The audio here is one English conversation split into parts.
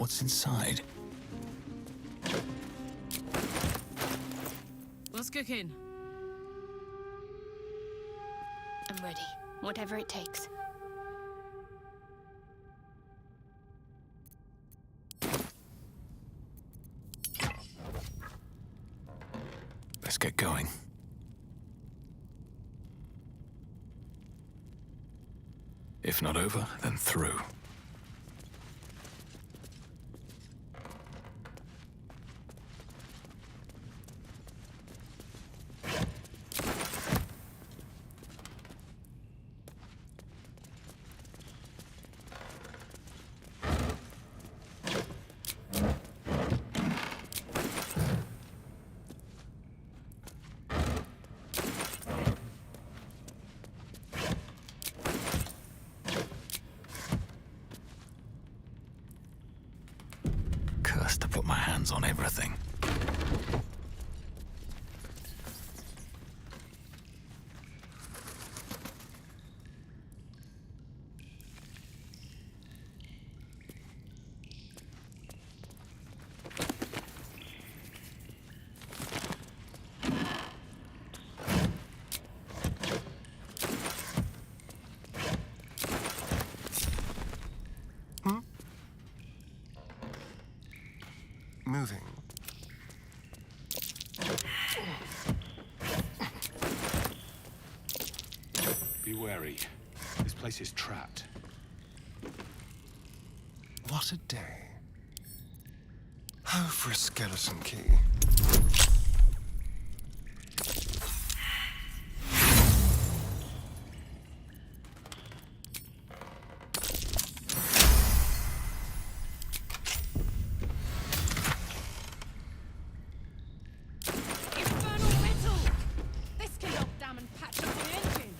What's inside? What's cooking? I'm ready. Whatever it takes. Let's get going. If not over, then through. Cursed to put my hands on everything. Moving. Be wary. This place is trapped. What a day. Oh, for a skeleton key. Infernal metal! This can help damn and patch up the engine.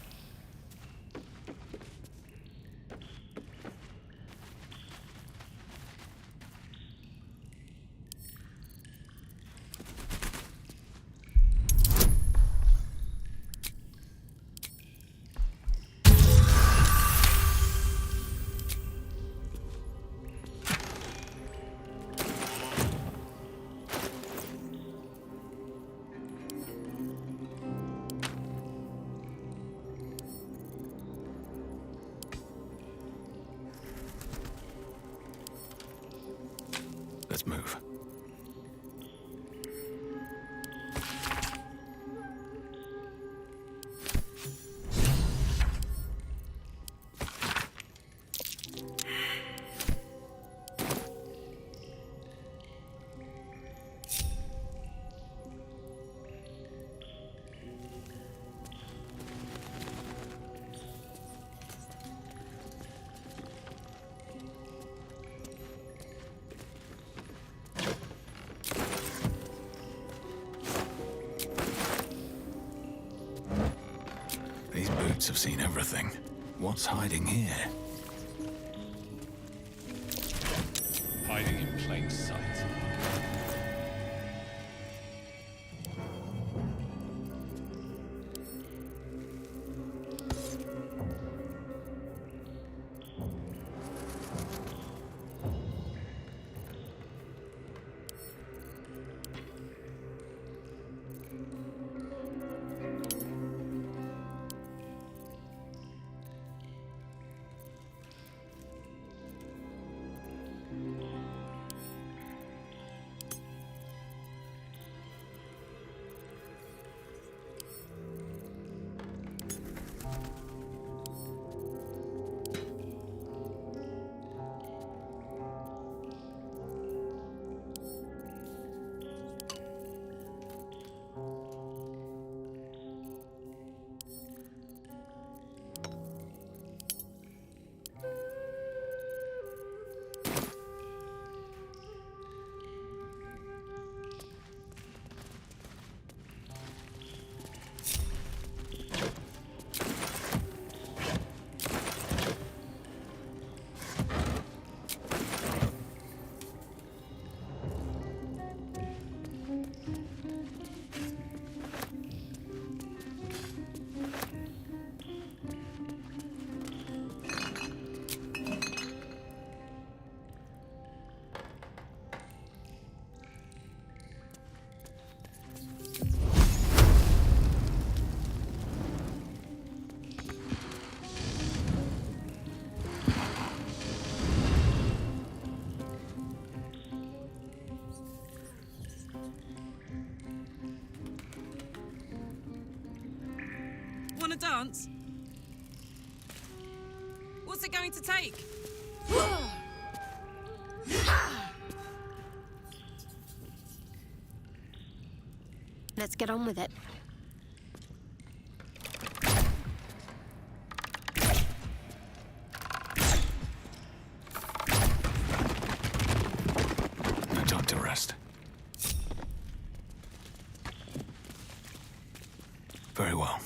Let's move. These boots have seen everything. What's hiding here? Hiding in plain sight. a dance? What's it going to take? Let's get on with it. No time to rest. Very well.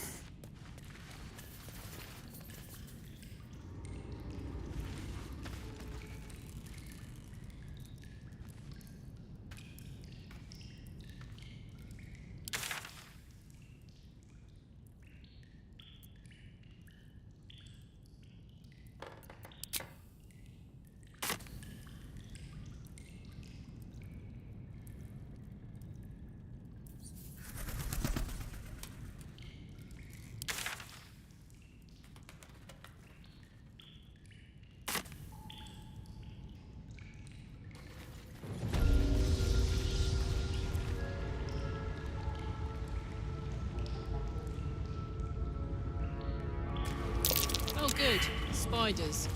Oh, good. Spiders.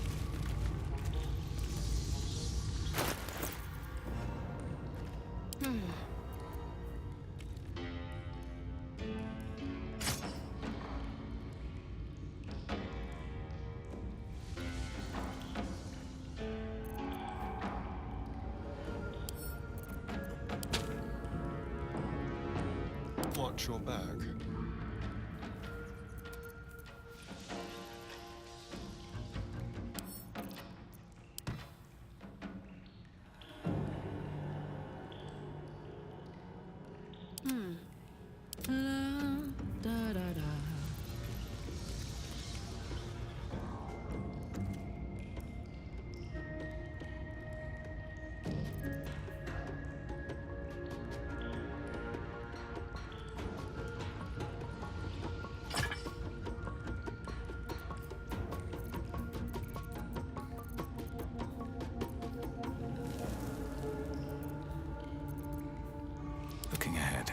Watch your back. Looking ahead.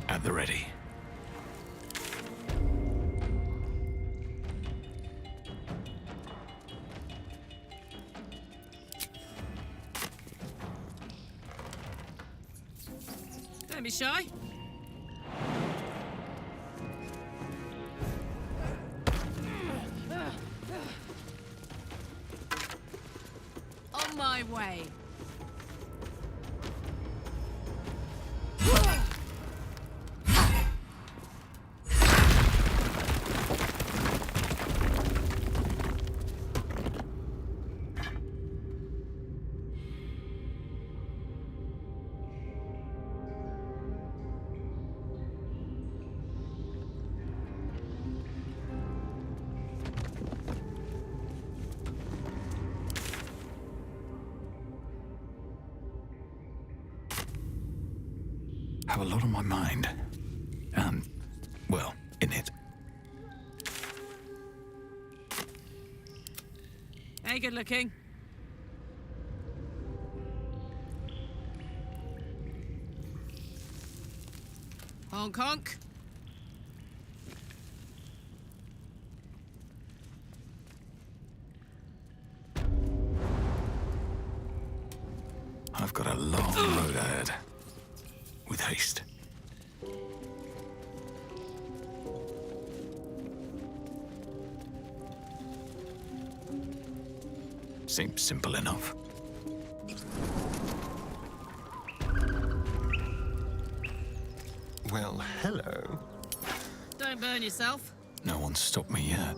At the ready. Don't be shy. On my way. Have a lot on my mind. And, well, in it. Hey, good looking. Honk honk. I've got a long road ahead. With haste. Seems simple enough. Well, hello. Don't burn yourself. No one's stopped me yet.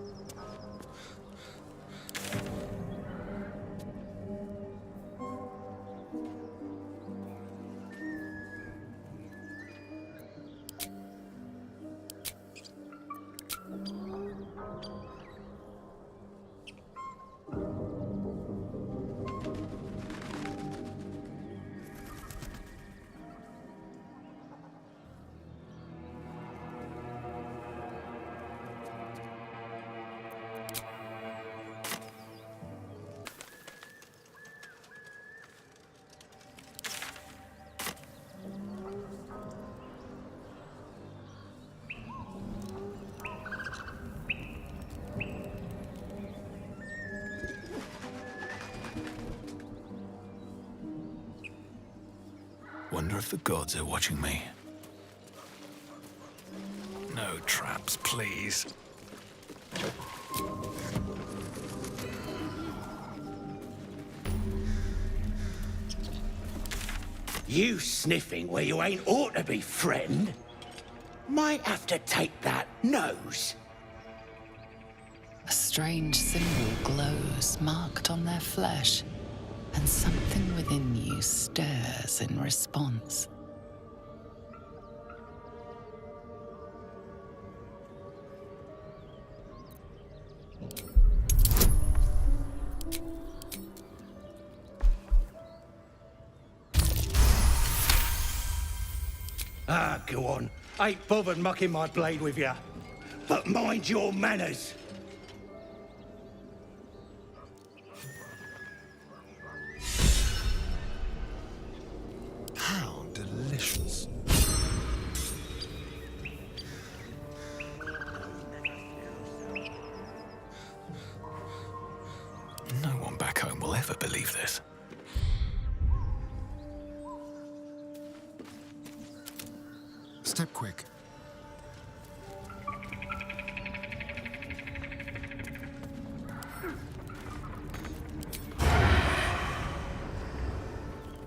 Wonder if the gods are watching me. No traps, please. You sniffing where you ain't ought to be, friend? Might have to take that nose. A strange symbol glows, marked on their flesh, and something within you stirs in response. Ah, go on. Ain't bothered mucking my blade with ya. But mind your manners. How delicious. No one back home will ever believe this. Step quick.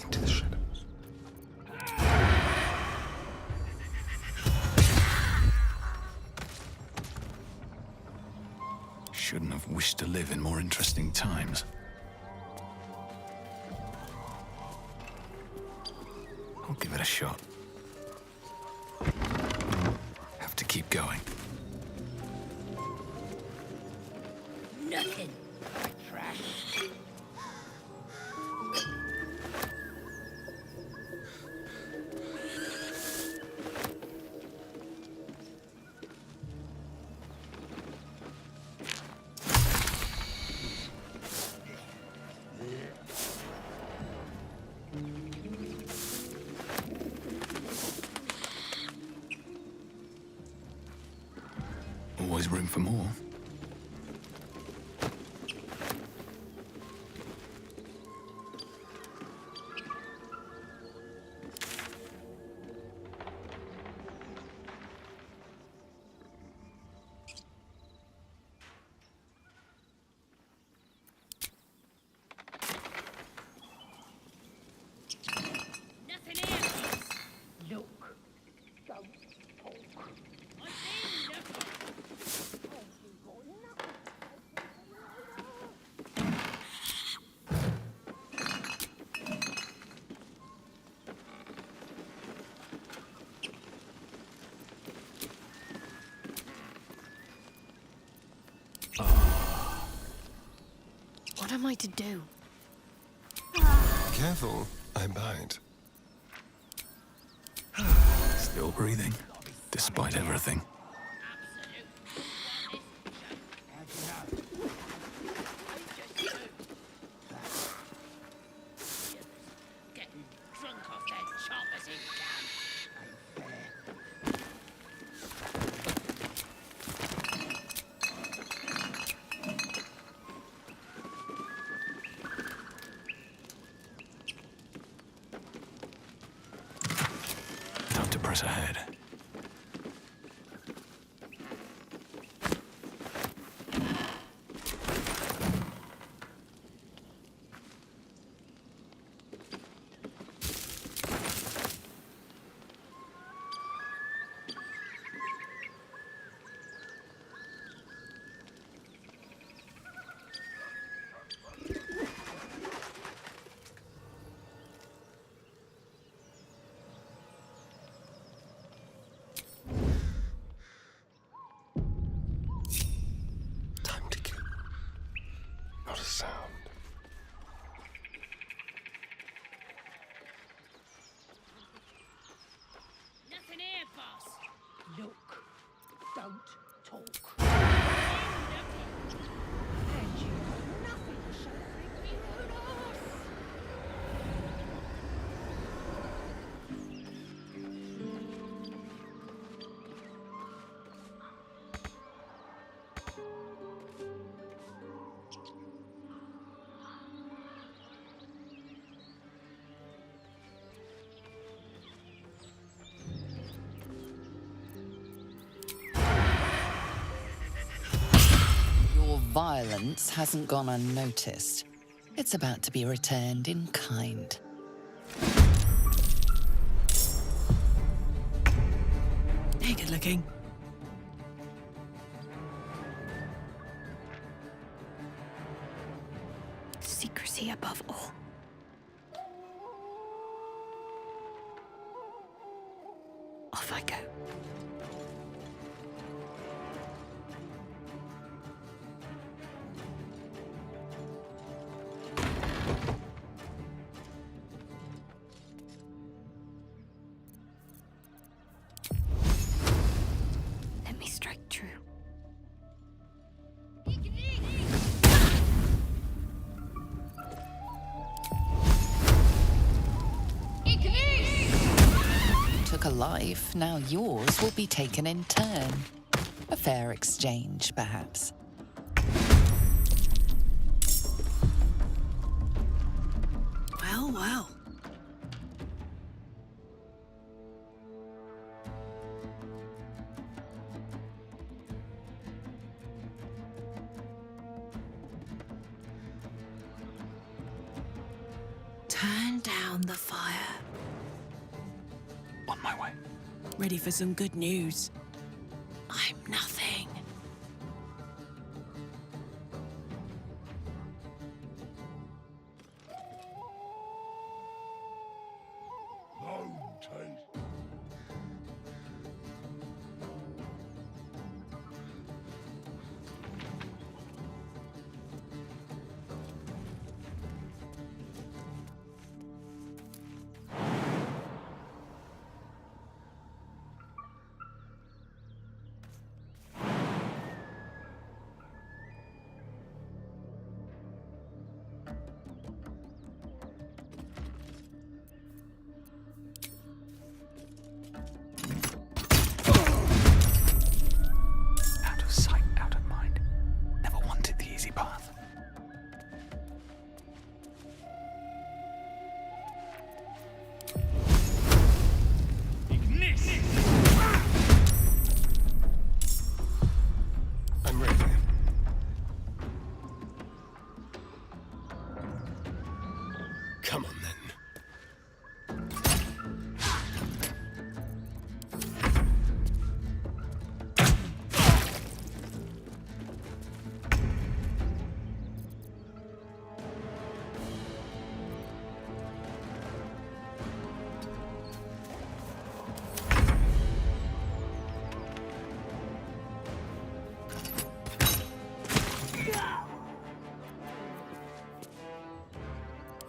Into the shadows. Shouldn't have wished to live in more interesting times. I'll give it a shot. Have to keep going. Nothing. Trash. Always room for more. Nothing here. Look. Don't talk. I see nothing. What am I to do? Careful, I bite. Still breathing, despite everything. Getting drunk off their choppers in camp. Time to press ahead. violence hasn't gone unnoticed. It's about to be returned in kind. Hey, good looking. Secrecy above all. Off I go. Let me strike true. Took a life, now yours will be taken in turn. A fair exchange, perhaps. Well, well. Turn down the fire. On my way. Ready for some good news. I'm nothing. Out of sight, out of mind. Never wanted the easy path. I'm ready. Come on then.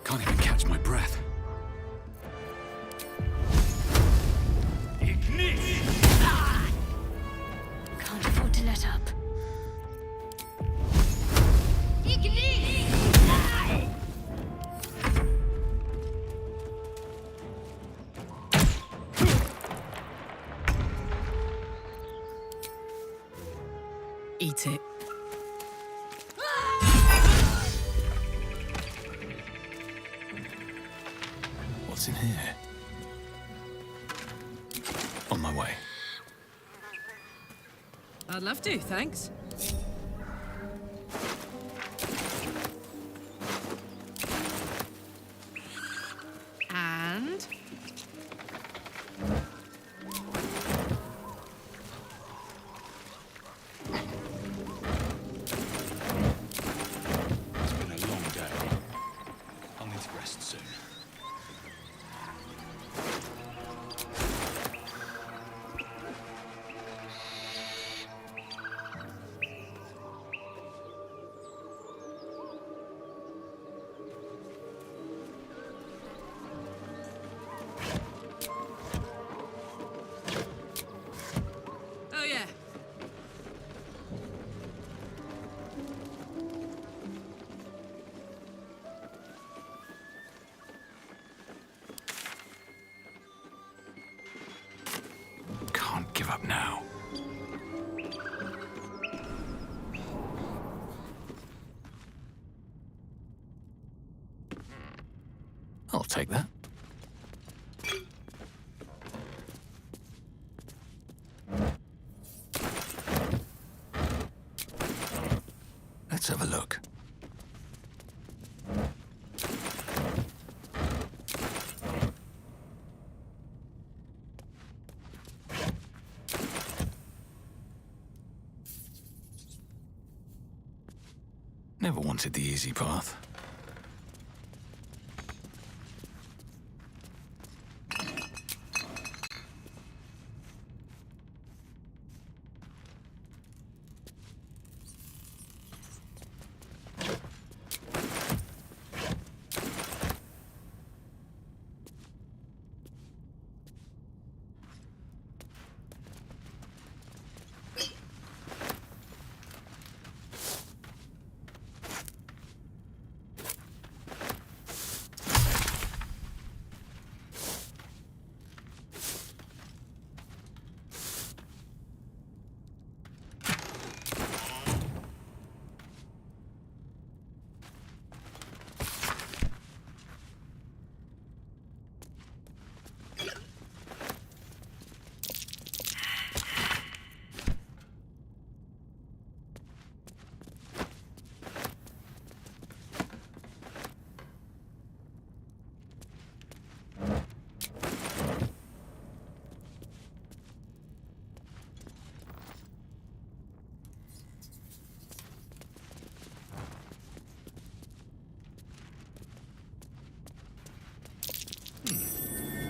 Can't even catch my breath. Can't afford to let up. Eat it. What's in here? On my way. I'd love to, thanks. And... It's been a long day. I'll need to rest soon. Oh, yeah. Can't give up now. I'll take that. Let's Never wanted the easy path.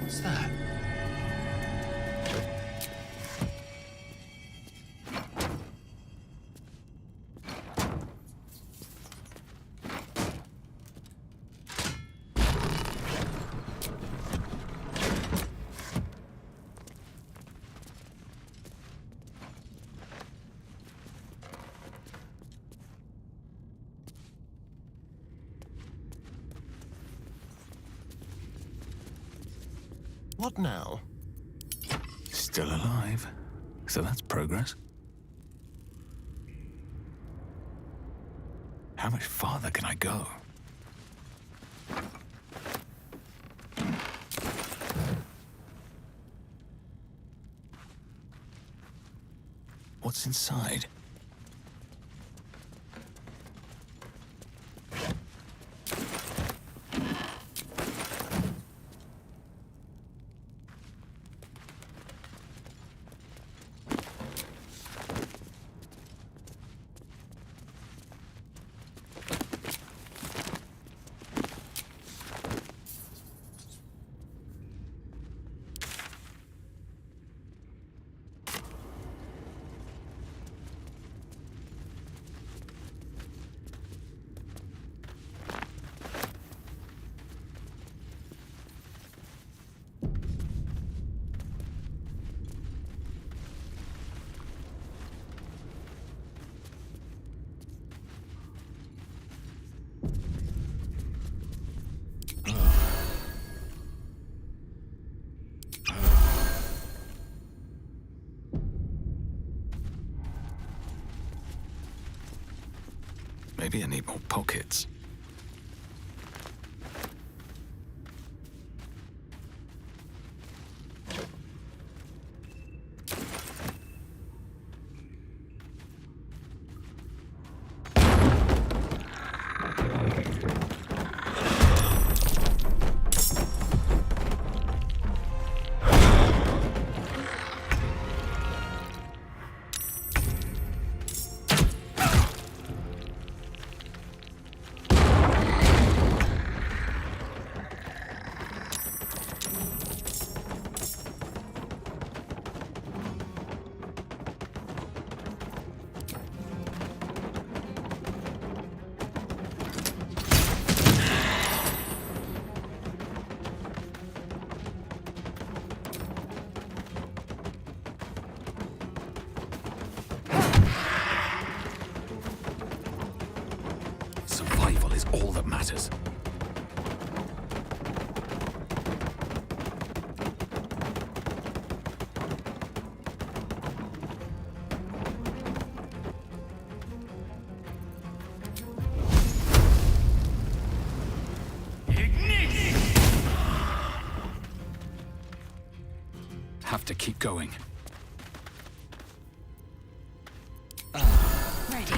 What's that? What now? Still alive. So that's progress. How much farther can I go? What's inside? Maybe I need more pockets. Survival is all that matters. Have to keep going. Ready.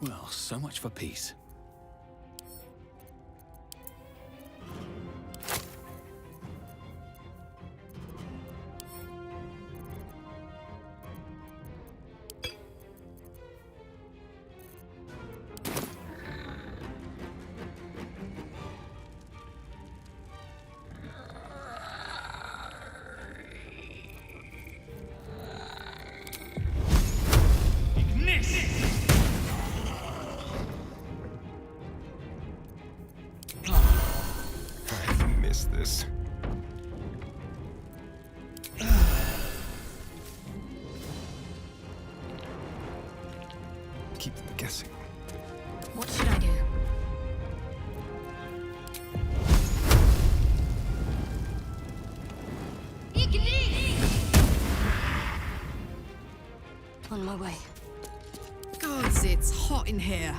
Well, so much for peace. I miss this. Keep them guessing. What should I do? On my way. Gods, it's hot in here.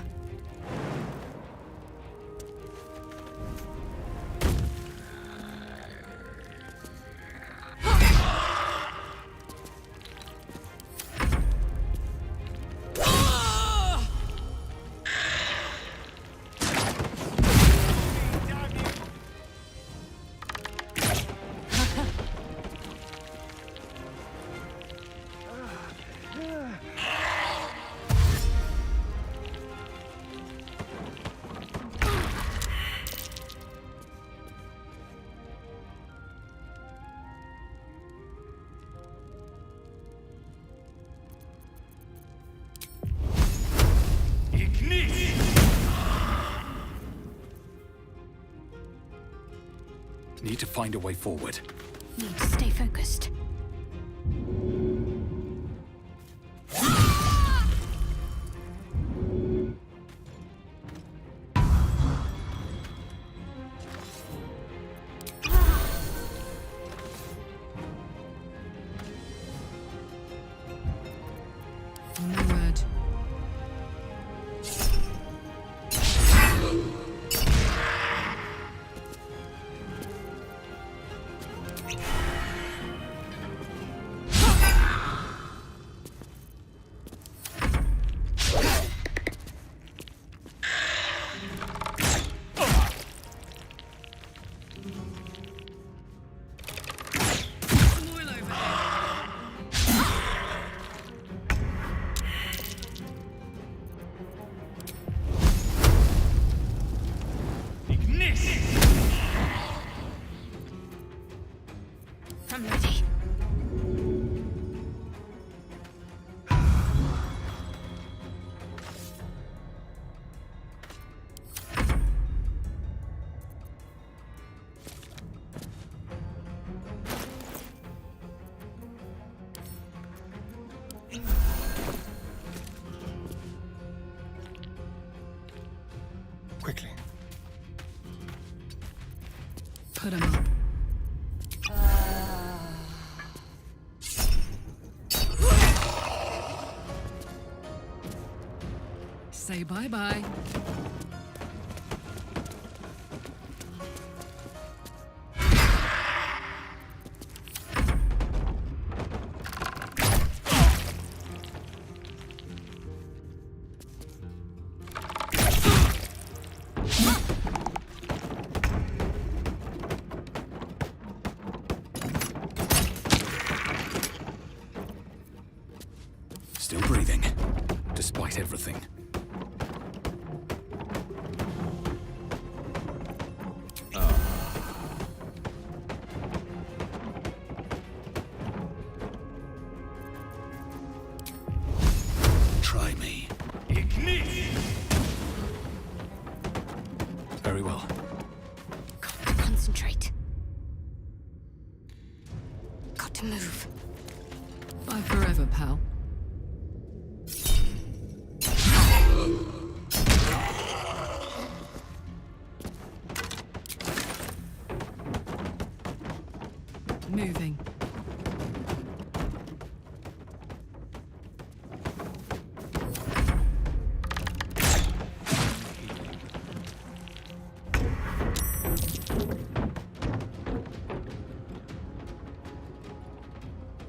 Need to find a way forward. Need to stay focused. On my word. I'm ready. Quickly. Put 'em up. Say bye-bye. Still breathing, despite everything. Try me. Very well. Got to concentrate. Got to move. Bye forever, pal. Moving.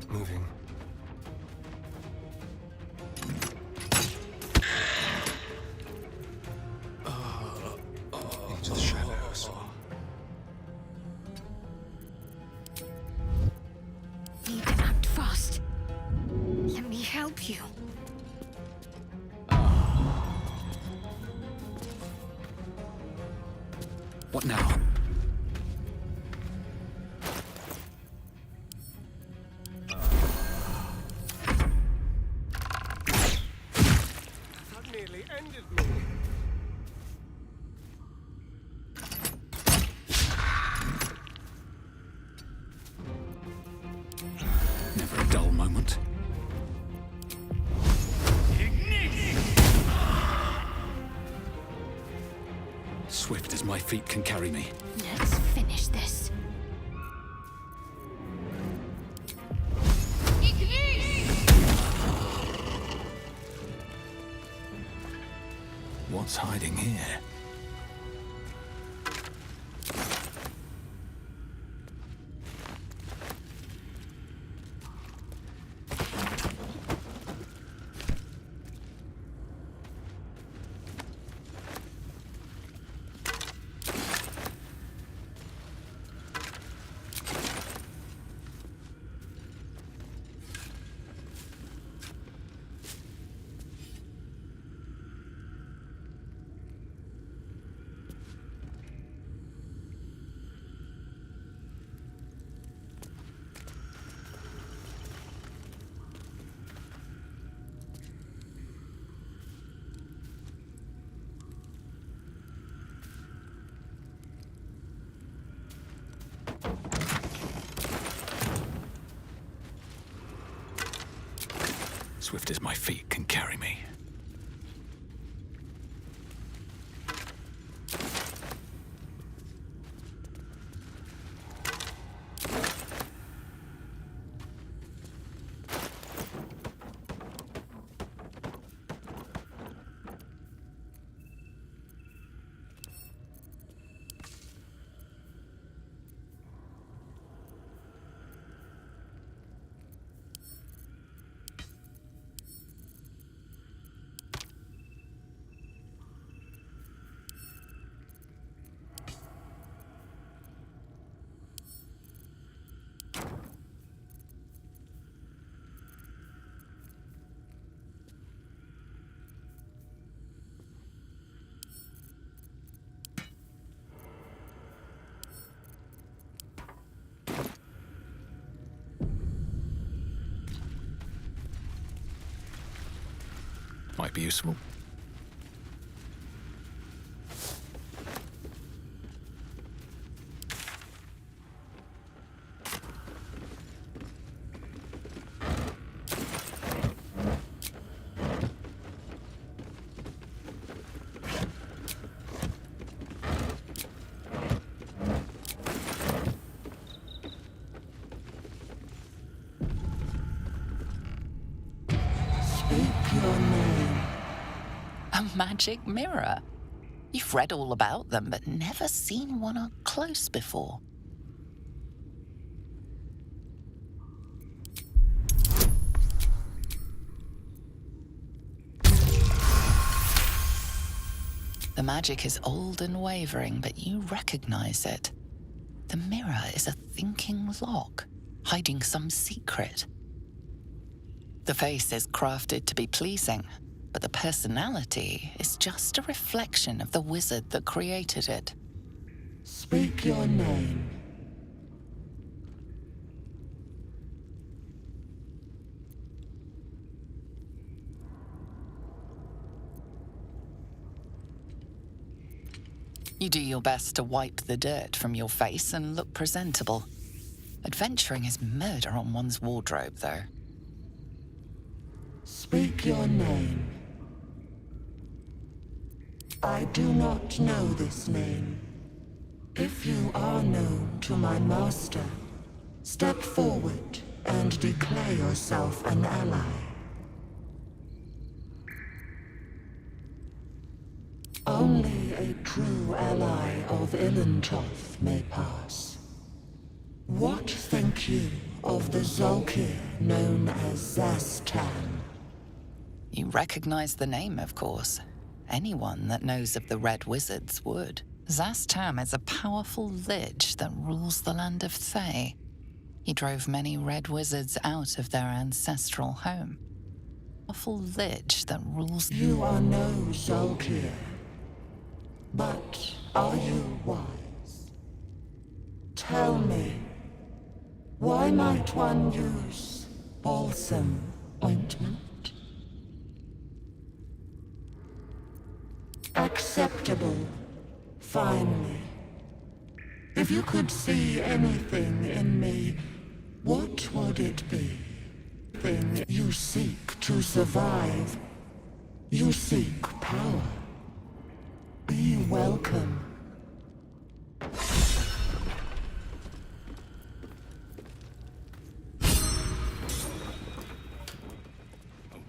Moving. help you. What now? That nearly ended me. Never a dull moment. Swift as my feet can carry me. Let's finish this. What's hiding here? Swift as my feet can carry me. Might be useful. A magic mirror. You've read all about them, but never seen one up close before. The magic is old and wavering, but you recognize it. The mirror is a thinking lock, hiding some secret. The face is crafted to be pleasing, but the personality is just a reflection of the wizard that created it. Speak your name. You do your best to wipe the dirt from your face and look presentable. Adventuring is murder on one's wardrobe, though. Speak your name. I do not know this name. If you are known to my master, step forward and declare yourself an ally. Only a true ally of Ilintoth may pass. What think you of the Zolkir known as Zastan? You recognize the name, of course. Anyone that knows of the Red Wizards would. Zastam is a powerful lich that rules the land of Thay. He drove many Red Wizards out of their ancestral home. Awful lich that rules. You are no Zolkir, but are you wise? Tell me, why might one use balsam ointment? Acceptable, finally. If you could see anything in me, what would it be? Thing you seek to survive. You seek power. Be welcome. A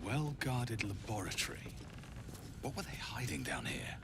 well-guarded laboratory. What were they hiding down here?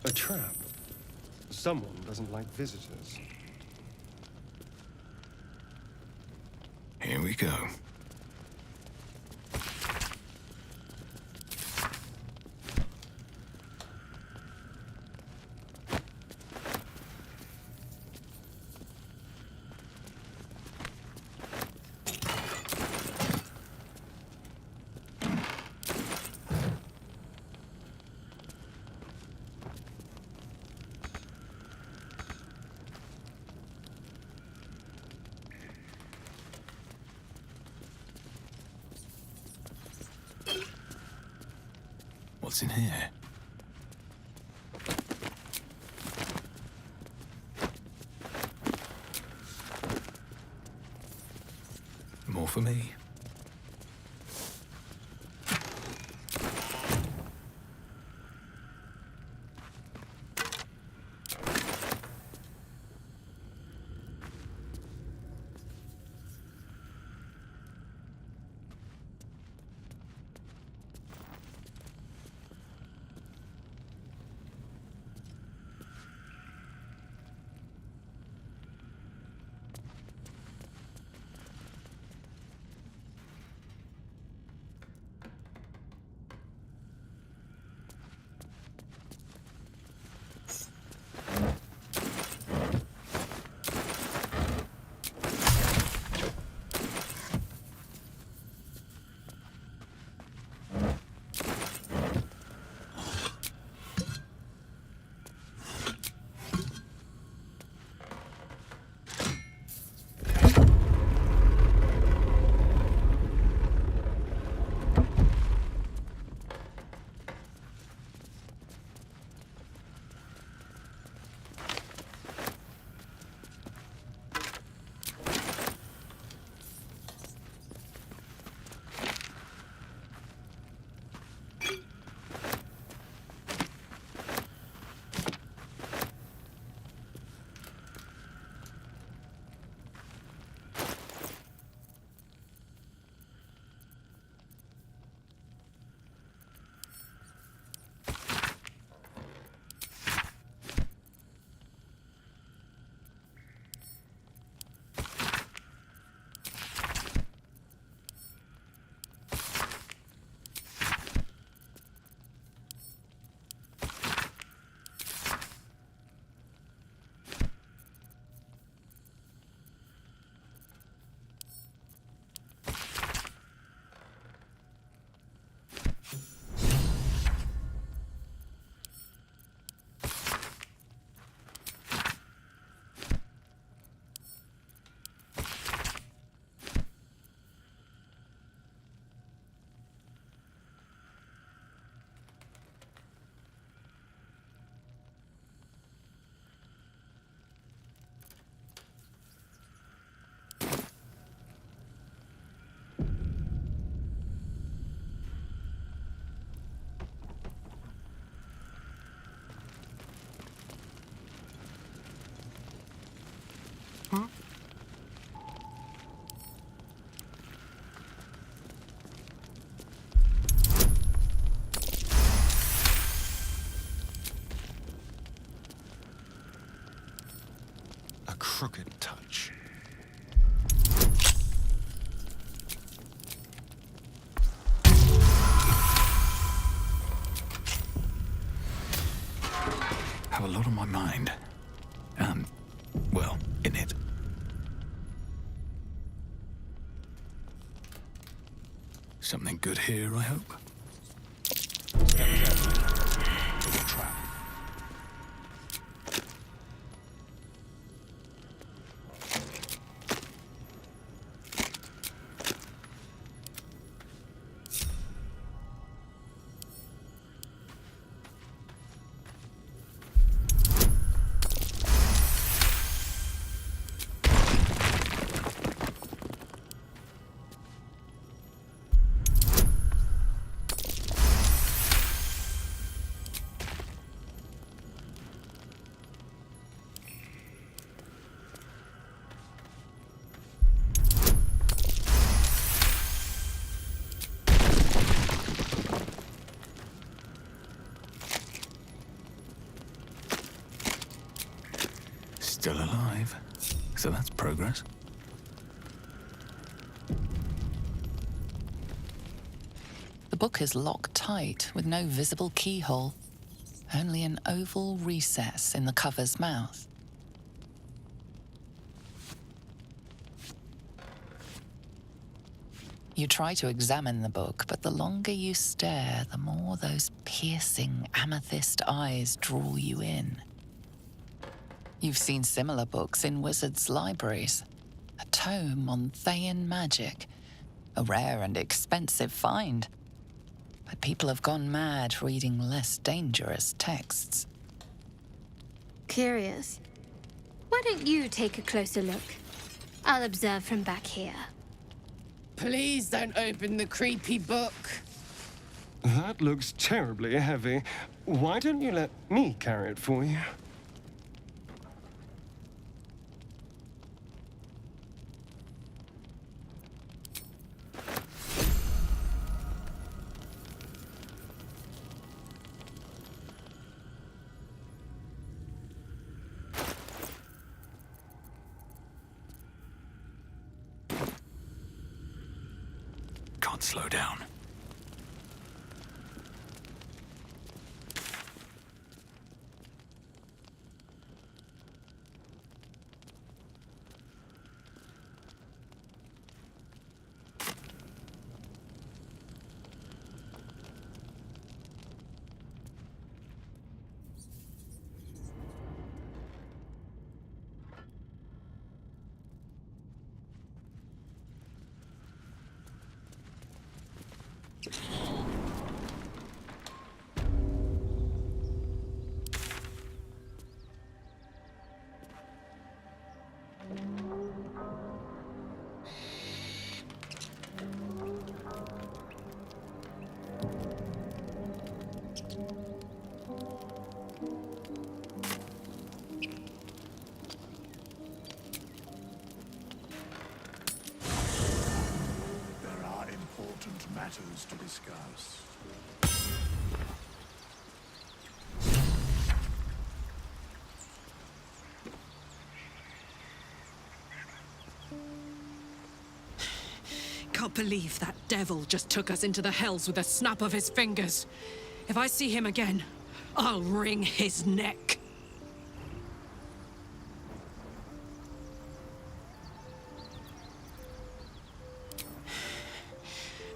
A trap. Someone doesn't like visitors. Here we go. What's in here? More for me. lot on my mind. And, well, in it. Something good here, I hope. Step carefully. There's a trap. Still alive. So that's progress. The book is locked tight with no visible keyhole, only an oval recess in the cover's mouth. You try to examine the book, but the longer you stare, the more those piercing amethyst eyes draw you in. You've seen similar books in wizards' libraries. A tome on Thayan magic, a rare and expensive find. But people have gone mad reading less dangerous texts. Curious. Why don't you take a closer look? I'll observe from back here. Please don't open the creepy book. That looks terribly heavy. Why don't you let me carry it for you? Can't slow down. There are important matters to discuss. Can't believe that devil just took us into the hells with a snap of his fingers. If I see him again, I'll wring his neck.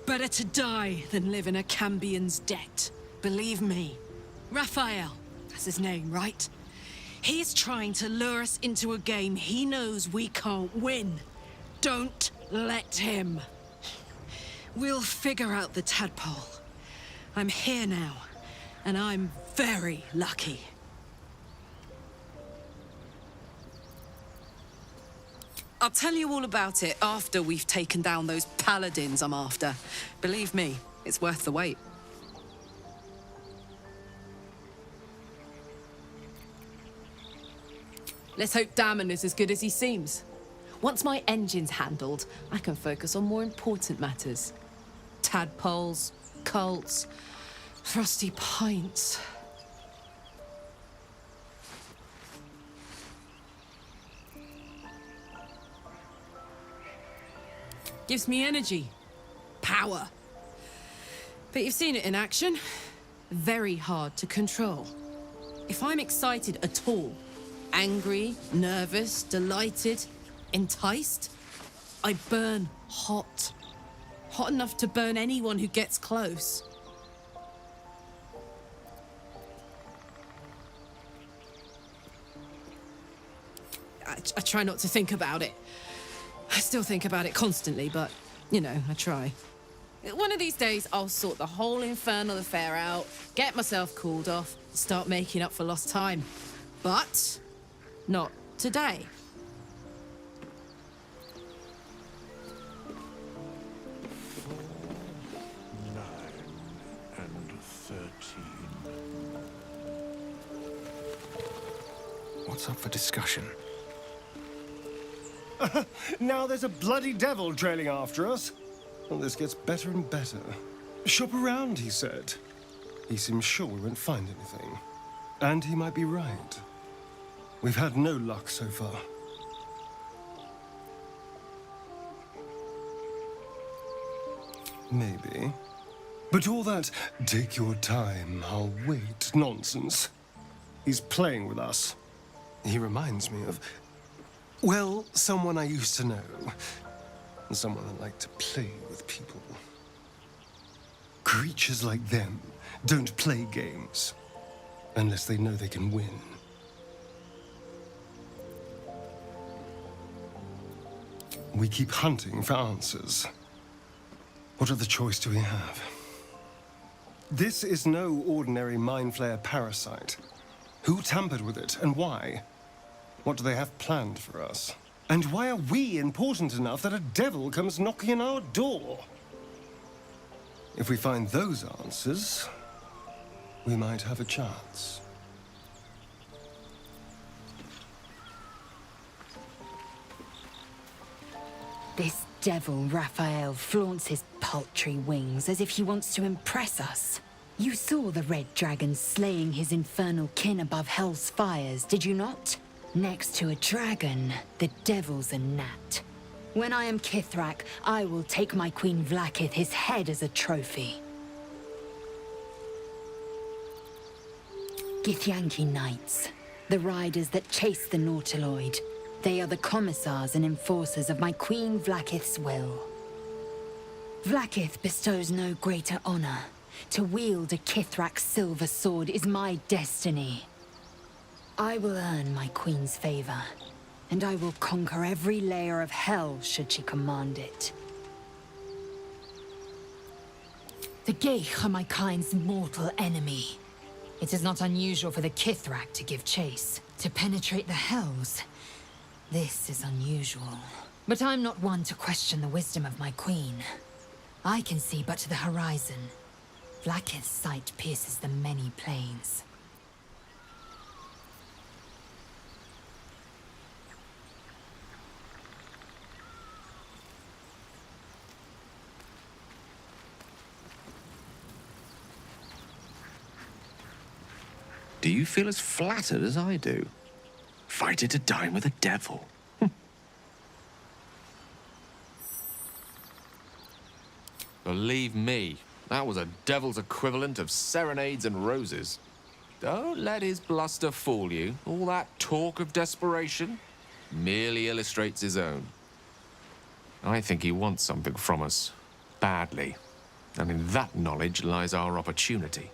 Better to die than live in a Cambion's debt. Believe me. Raphael, that's his name, right? He's trying to lure us into a game he knows we can't win. Don't let him. We'll figure out the tadpole. I'm here now, and I'm very lucky. I'll tell you all about it after we've taken down those paladins I'm after. Believe me, it's worth the wait. Let's hope Damon is as good as he seems. Once my engine's handled, I can focus on more important matters. Tadpoles, cults, frosty pints. Gives me energy, power. But you've seen it in action. Very hard to control. If I'm excited at all, angry, nervous, delighted, enticed, I burn hot. Hot enough to burn anyone who gets close. I try not to think about it. I still think about it constantly, but, you know, I try. One of these days, I'll sort the whole Infernal affair out, get myself cooled off, start making up for lost time. But not today. What's up for discussion? Now there's a bloody devil trailing after us. Well, this gets better and better. Shop around, he said. He seems sure we won't find anything. And he might be right. We've had no luck so far. Maybe. But all that, take your time, I'll wait nonsense. He's playing with us. He reminds me of, well, someone I used to know. Someone that liked to play with people. Creatures like them don't play games unless they know they can win. We keep hunting for answers. What other choice do we have? This is no ordinary Mind Flayer parasite. Who tampered with it, and why? What do they have planned for us? And why are we important enough that a devil comes knocking on our door? If we find those answers, we might have a chance. This devil, Raphael, flaunts his paltry wings as if he wants to impress us. You saw the red dragon slaying his infernal kin above hell's fires, did you not? Next to a dragon, the devil's a gnat. When I am Kithrak, I will take my Queen Vlaakith his head as a trophy. Githyanki Knights, the riders that chase the Nautiloid. They are the commissars and enforcers of my Queen Vlaakith's will. Vlaakith bestows no greater honor. To wield a Kithrak silver sword is my destiny. I will earn my queen's favor, and I will conquer every layer of hell should she command it. The Geich are my kind's mortal enemy. It is not unusual for the Kithrak to give chase, to penetrate the hells. This is unusual. But I'm not one to question the wisdom of my queen. I can see but to the horizon. Vlaakith's sight pierces the many planes. Do you feel as flattered as I do? Fighting to dine with a devil. Believe me, that was a devil's equivalent of serenades and roses. Don't let his bluster fool you. All that talk of desperation merely illustrates his own. I think he wants something from us, badly. And in that knowledge lies our opportunity.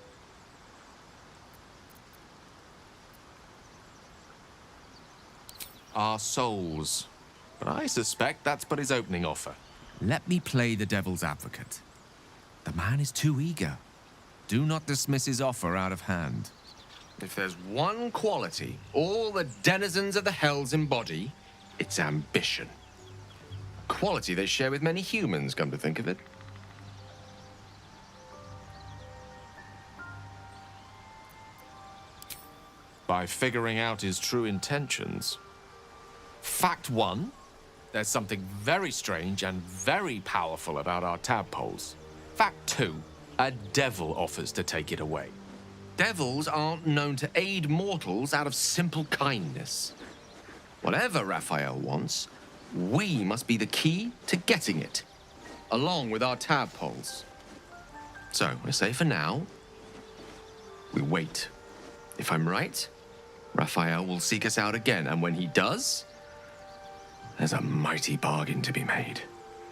Our souls. But I suspect that's but his opening offer. Let me play the devil's advocate. The man is too eager. Do not dismiss his offer out of hand. If there's one quality all the denizens of the hells embody, it's ambition. A quality they share with many humans, come to think of it. By figuring out his true intentions. Fact one, there's something very strange and very powerful about our tadpoles. Fact two, a devil offers to take it away. Devils aren't known to aid mortals out of simple kindness. Whatever Raphael wants, we must be the key to getting it, along with our tadpoles. So, I say for now, we wait. If I'm right, Raphael will seek us out again, and when he does, there's a mighty bargain to be made.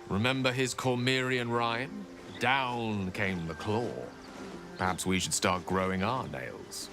Remember his Cormyrean rhyme? Down came the claw. Perhaps we should start growing our nails.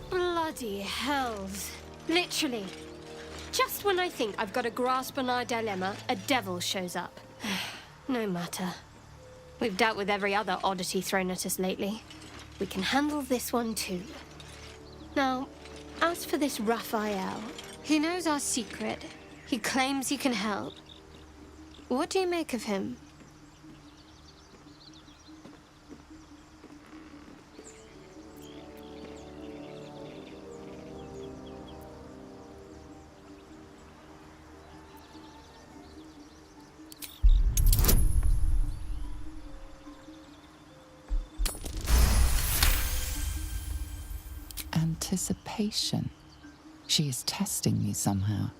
Bloody hells. Literally. Just when I think I've got a grasp on our dilemma, a devil shows up. No matter. We've dealt with every other oddity thrown at us lately. We can handle this one too. Now, as for this Raphael, he knows our secret. He claims he can help. What do you make of him? Anticipation. She is testing me somehow.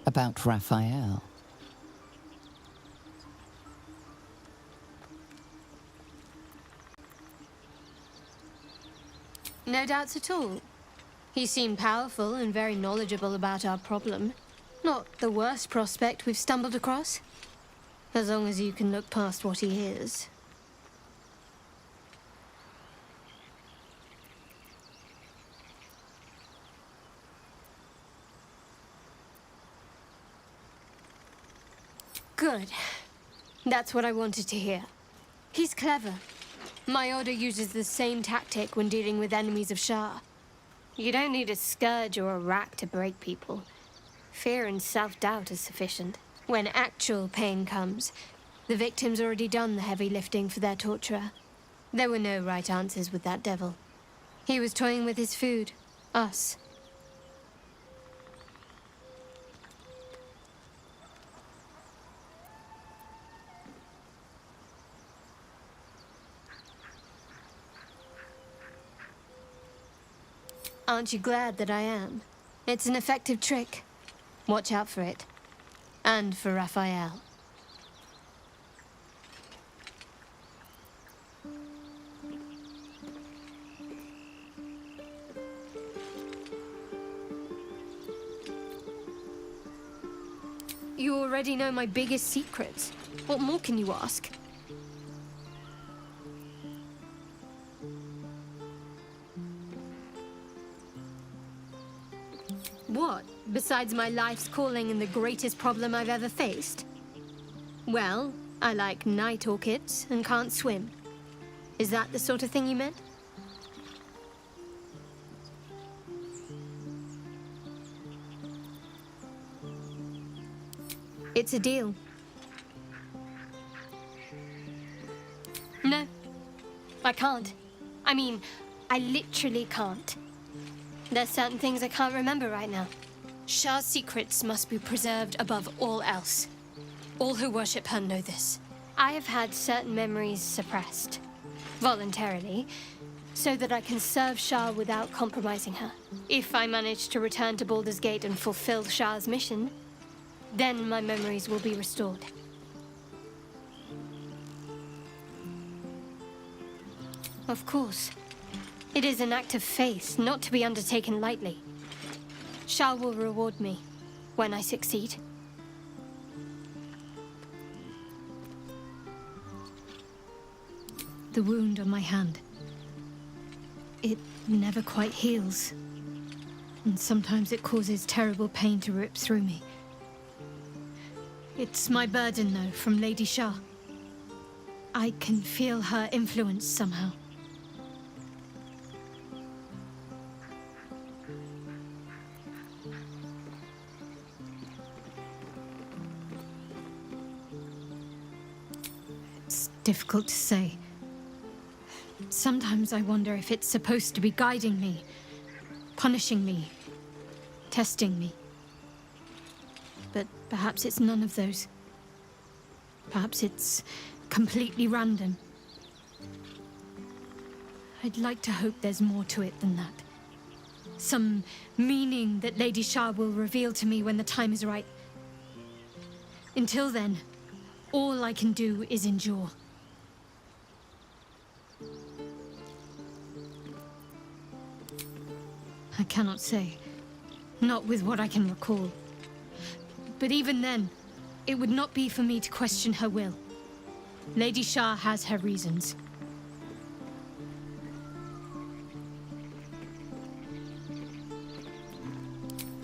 About Raphael. No doubts at all. He seemed powerful and very knowledgeable about our problem. Not the worst prospect we've stumbled across. As long as you can look past what he is. Good. That's what I wanted to hear. He's clever. My order uses the same tactic when dealing with enemies of Shah. You don't need a scourge or a rack to break people. Fear and self-doubt is sufficient. When actual pain comes, the victim's already done the heavy lifting for their torturer. There were no right answers with that devil. He was toying with his food. Us. Aren't you glad that I am? It's an effective trick. Watch out for it. And for Raphael. You already know my biggest secrets. What more can you ask? What, besides my life's calling and the greatest problem I've ever faced? Well, I like night orchids and can't swim. Is that the sort of thing you meant? It's a deal. No, I can't. I mean, I literally can't. There's certain things I can't remember right now. Shah's secrets must be preserved above all else. All who worship her know this. I have had certain memories suppressed, voluntarily, so that I can serve Shah without compromising her. If I manage to return to Baldur's Gate and fulfill Shah's mission, then my memories will be restored. Of course. It is an act of faith, not to be undertaken lightly. Shah will reward me when I succeed. The wound on my hand. It never quite heals. And sometimes it causes terrible pain to rip through me. It's my burden, though, from Lady Shah. I can feel her influence somehow. It's difficult to say. Sometimes I wonder if it's supposed to be guiding me, punishing me, testing me. But perhaps it's none of those. Perhaps it's completely random. I'd like to hope there's more to it than that. Some meaning that Lady Shah will reveal to me when the time is right. Until then, all I can do is endure. I cannot say. Not with what I can recall. But even then, it would not be for me to question her will. Lady Shah has her reasons.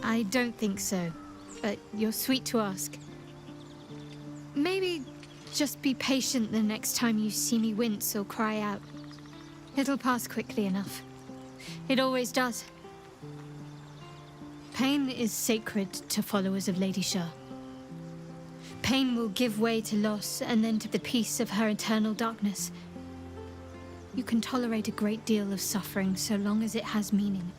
I don't think so, but you're sweet to ask. Maybe just be patient the next time you see me wince or cry out. It'll pass quickly enough. It always does. Pain is sacred to followers of Lady Shah. Pain will give way to loss and then to the peace of her eternal darkness. You can tolerate a great deal of suffering so long as it has meaning.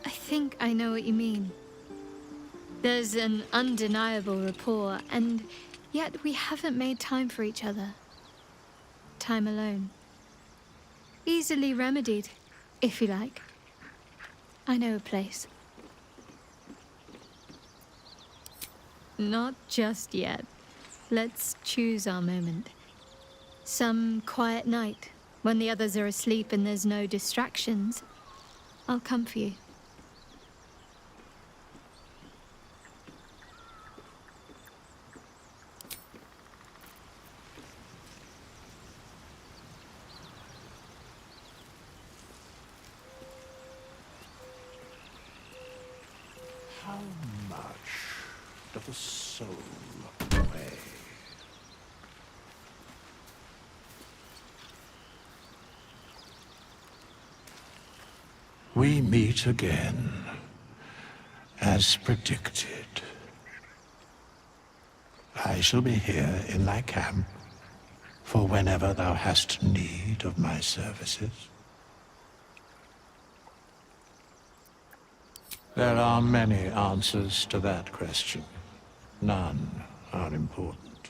I think I know what you mean. There's an undeniable rapport, and yet we haven't made time for each other. Time alone. Easily remedied, if you like. I know a place. Not just yet. Let's choose our moment. Some quiet night, when the others are asleep and there's no distractions, I'll come for you. How much doth a soul weigh? We meet again, as predicted. I shall be here in thy camp, for whenever thou hast need of my services. There are many answers to that question. None are important.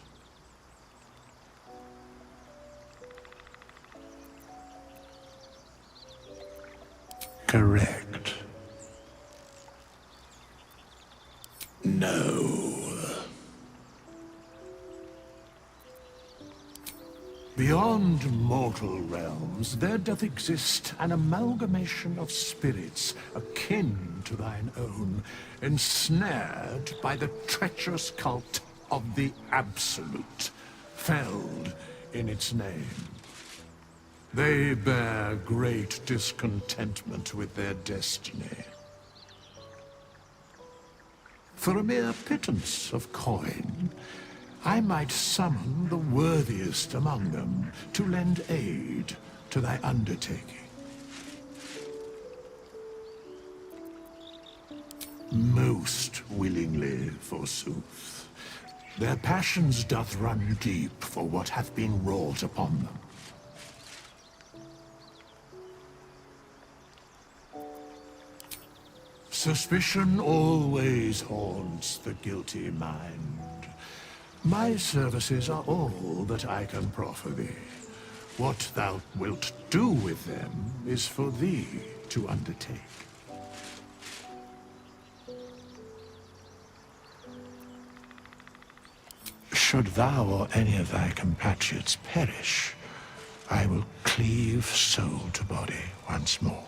Correct. No. Beyond mortal realms, there doth exist an amalgamation of spirits akin to thine own, ensnared by the treacherous cult of the Absolute, felled in its name. They bear great discontentment with their destiny. For a mere pittance of coin, I might summon the worthiest among them to lend aid to thy undertaking. Most willingly, forsooth. Their passions doth run deep for what hath been wrought upon them. Suspicion always haunts the guilty mind. My services are all that I can proffer thee. What thou wilt do with them is for thee to undertake. Should thou or any of thy compatriots perish, I will cleave soul to body once more.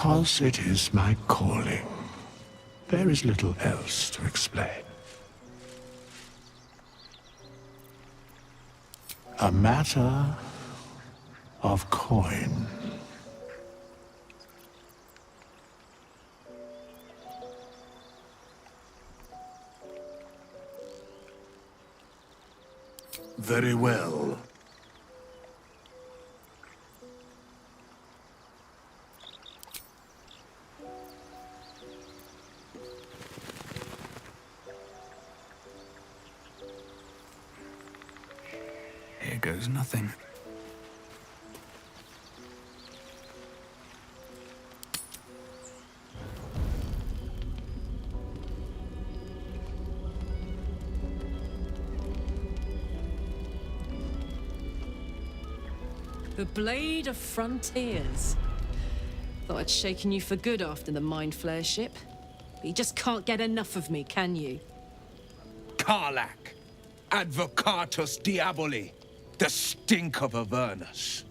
Because it is my calling. There is little else to explain. A matter of coin. Very well. Here goes nothing. The Blade of Frontiers. Thought I'd shaken you for good after the Mind Flare ship. But you just can't get enough of me, can you? Karlach, Advocatus Diaboli, the stink of Avernus.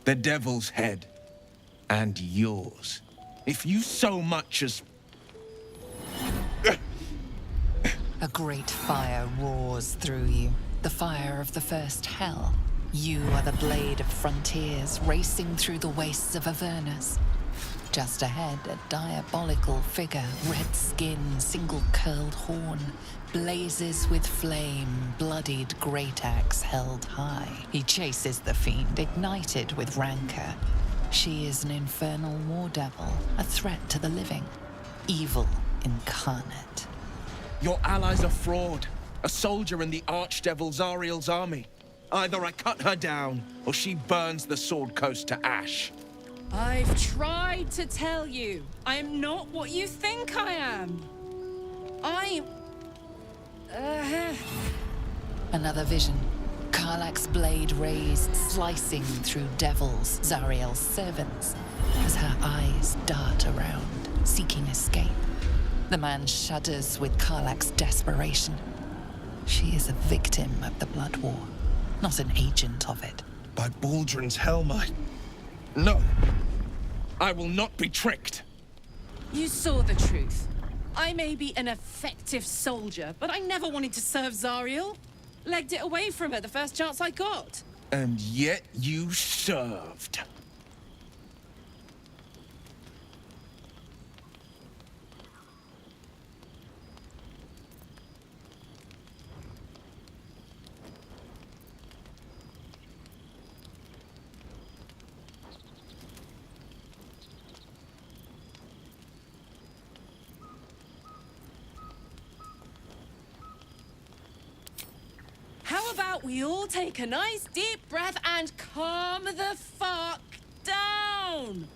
The Devil's head, and yours. If you so much as... A great fire roars through you, the fire of the first hell. You are the Blade of Frontiers, racing through the wastes of Avernus. Just ahead, a diabolical figure, red skin, single-curled horn, blazes with flame, bloodied great axe held high. He chases the fiend, ignited with rancor. She is an infernal war devil, a threat to the living, evil incarnate. Your ally's a fraud, a soldier in the Archdevil Zariel's army. Either I cut her down, or she burns the Sword Coast to ash. I've tried to tell you. I am not what you think I am. Another vision. Karlach's blade raised, slicing through devils, Zariel's servants, as her eyes dart around, seeking escape. The man shudders with Karlach's desperation. She is a victim of the Blood War, not an agent of it. By Baldrin's helm, No! I will not be tricked! You saw the truth. I may be an effective soldier, but I never wanted to serve Zariel. Legged it away from her the first chance I got. And yet you served. How about we all take a nice deep breath and calm the fuck down?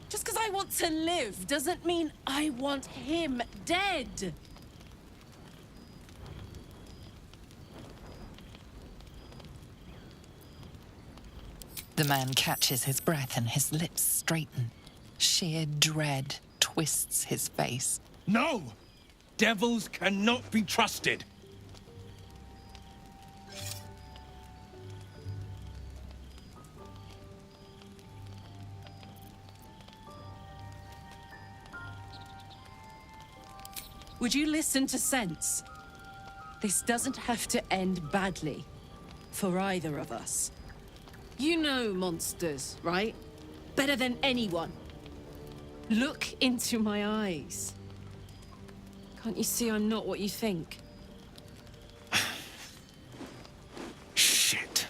Just because I want to live doesn't mean I want him dead. The man catches his breath and his lips straighten. Sheer dread twists his face. No! Devils cannot be trusted! Would you listen to sense? This doesn't have to end badly. For either of us. You know monsters, right? Better than anyone. Look into my eyes. Can't you see I'm not what you think? Shit.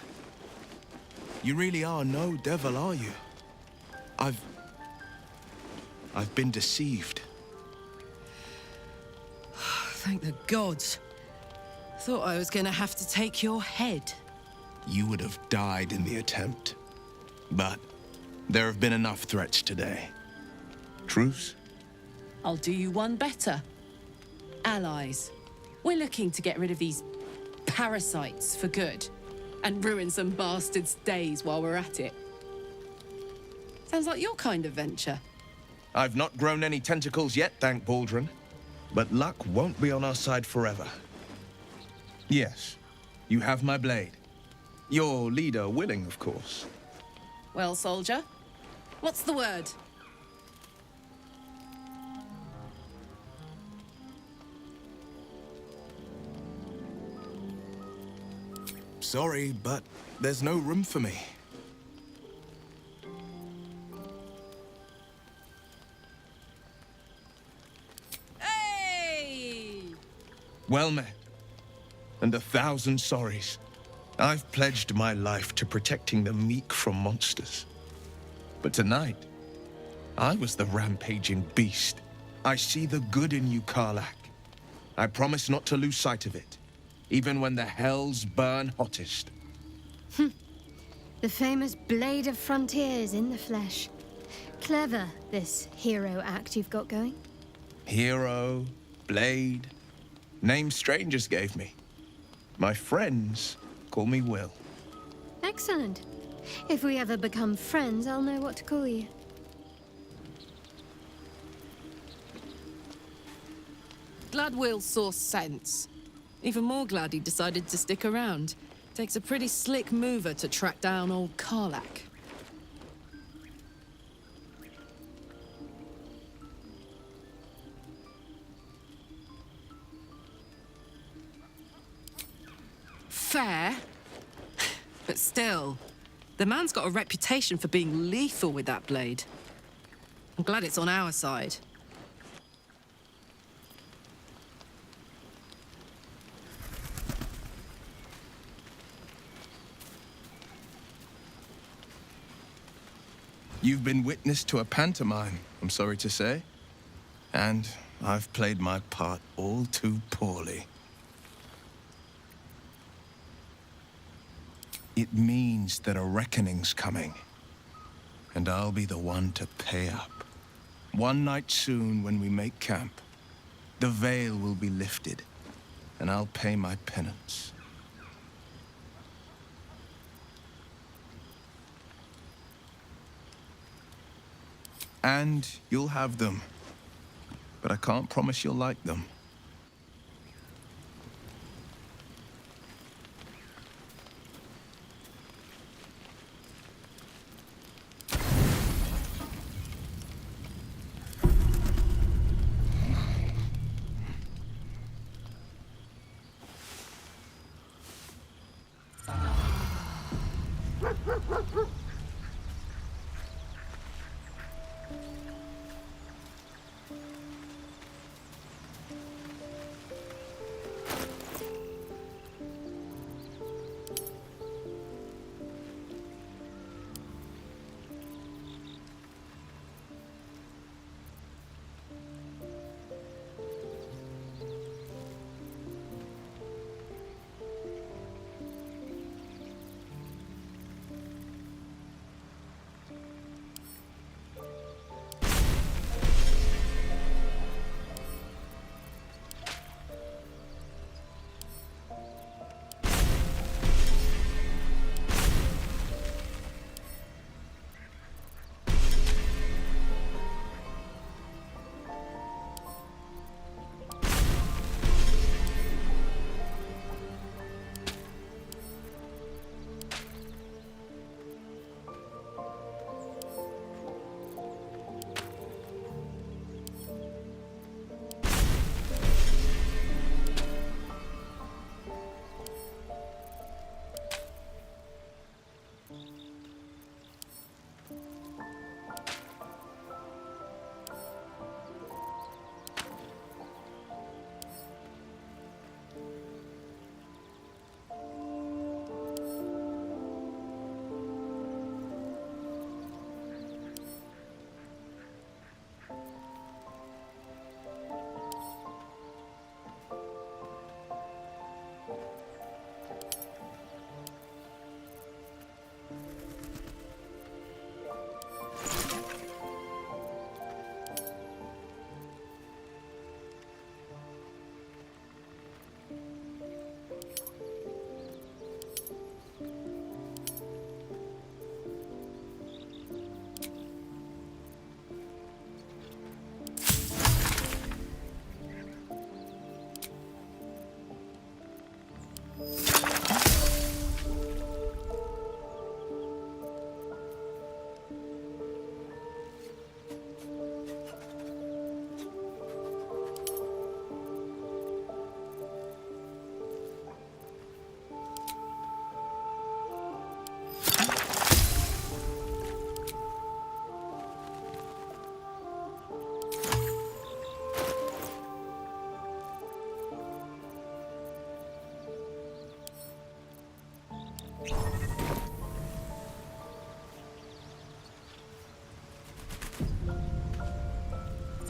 You really are no devil, are you? I've been deceived. Thank the gods. Thought I was gonna have to take your head. You would have died in the attempt. But there have been enough threats today. Truce? I'll do you one better. Allies. We're looking to get rid of these parasites for good. And ruin some bastards' days while we're at it. Sounds like your kind of venture. I've not grown any tentacles yet, thank Baldrin. But luck won't be on our side forever. Yes, You have my blade. Your leader willing, of course. Well, soldier, what's the word? Sorry, but there's no room for me. Hey! Well met. And 1,000 sorries. I've pledged my life to protecting the meek from monsters. But tonight, I was the rampaging beast. I see the good in you, Karlach. I promise not to lose sight of it, even when the hells burn hottest. The famous Blade of Frontiers in the flesh. Clever, this hero act you've got going. Hero, Blade, names strangers gave me. My friends call me Will. Excellent. If we ever become friends, I'll know what to call you. Glad Will saw sense. Even more glad he decided to stick around. Takes a pretty slick mover to track down old Karlach. Fair, but still, the man's got a reputation for being lethal with that blade. I'm glad it's on our side. You've been witness to a pantomime, I'm sorry to say. And I've played my part all too poorly. It means that a reckoning's coming. And I'll be the one to pay up. One night soon, when we make camp, the veil will be lifted, and I'll pay my penance. And you'll have them. But I can't promise you'll like them.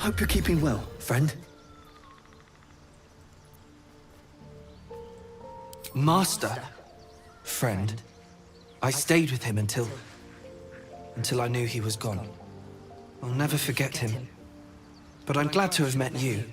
Hope you're keeping well, friend. Master? Friend. I stayed with him until I knew he was gone. I'll never forget him. But I'm glad to have met you.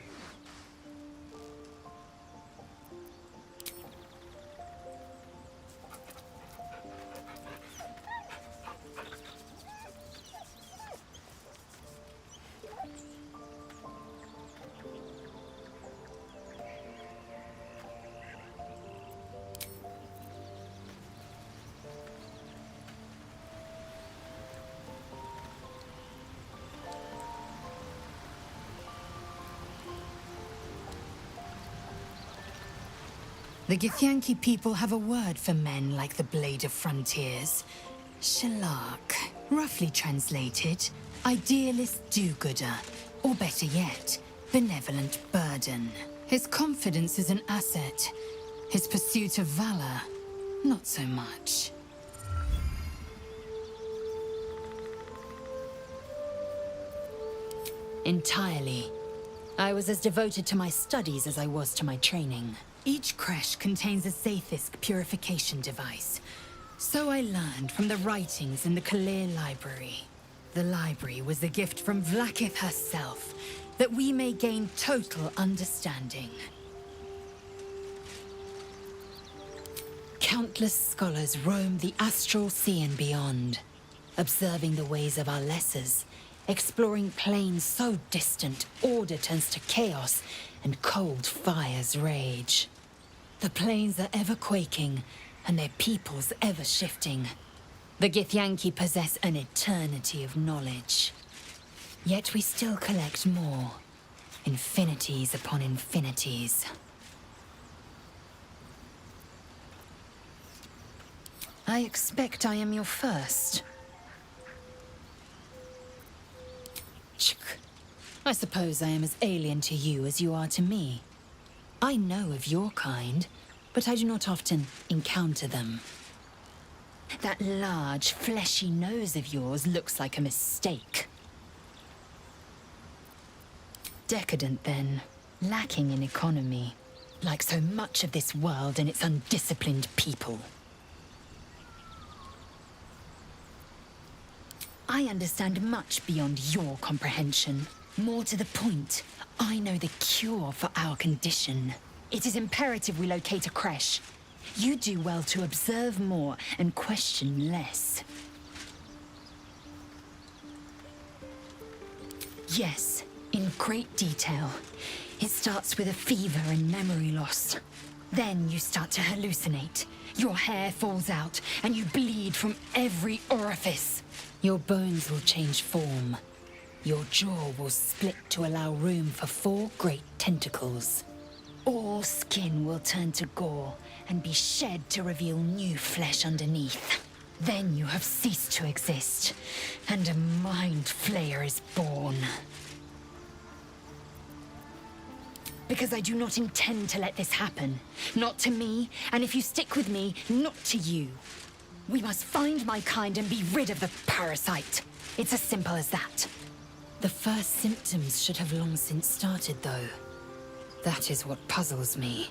The Githyanki people have a word for men like the Blade of Frontiers. Shalak. Roughly translated, idealist do-gooder. Or better yet, benevolent burden. His confidence is an asset. His pursuit of valor, not so much. Entirely. I was as devoted to my studies as I was to my training. Each creche contains a Zaithisk purification device. So I learned from the writings in the Kalir Library. The library was a gift from Vlaakith herself, that we may gain total understanding. Countless scholars roam the astral sea and beyond, observing the ways of our lessers, exploring planes so distant order turns to chaos and cold fires rage. The planes are ever quaking, and their peoples ever shifting. The Githyanki possess an eternity of knowledge. Yet we still collect more. Infinities upon infinities. I expect I am your first. I suppose I am as alien to you as you are to me. I know of your kind, but I do not often encounter them. That large, fleshy nose of yours looks like a mistake. Decadent, then. Lacking in economy. Like so much of this world and its undisciplined people. I understand much beyond your comprehension. More to the point, I know the cure for our condition. It is imperative we locate a creche. You do well to observe more and question less. Yes, in great detail. It starts with a fever and memory loss. Then you start to hallucinate. Your hair falls out and you bleed from every orifice. Your bones will change form. Your jaw will split to allow room for 4 great tentacles. All skin will turn to gore and be shed to reveal new flesh underneath. Then you have ceased to exist, and a mind flayer is born. Because I do not intend to let this happen. Not to me, and if you stick with me, not to you. We must find my kind and be rid of the parasite. It's as simple as that. The first symptoms should have long since started, though. That is what puzzles me.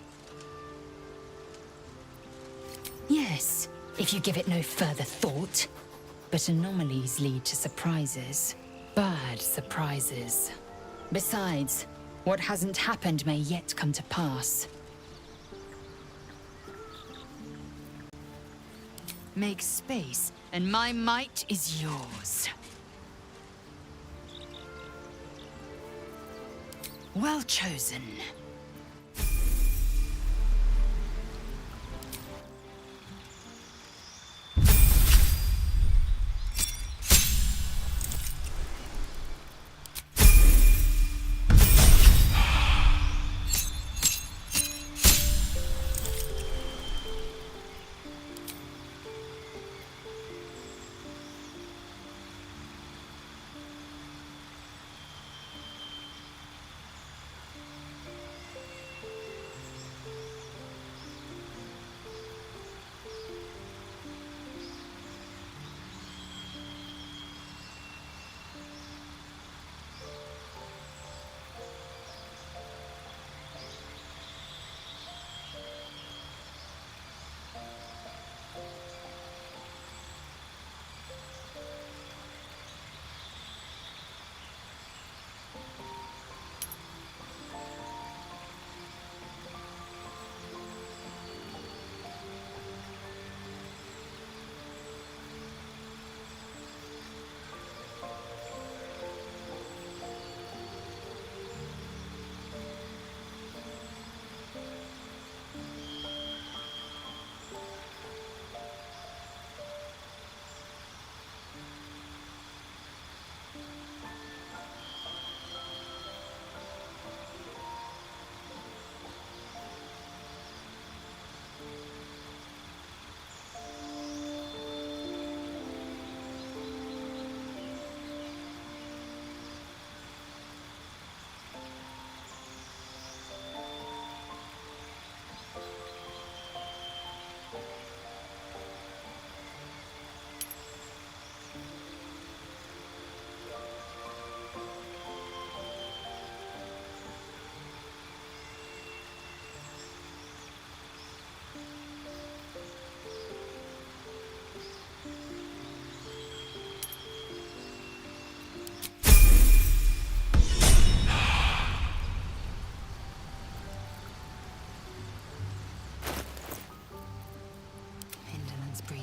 Yes, if you give it no further thought. But anomalies lead to surprises. Bad surprises. Besides, what hasn't happened may yet come to pass. Make space, and my might is yours. Well chosen.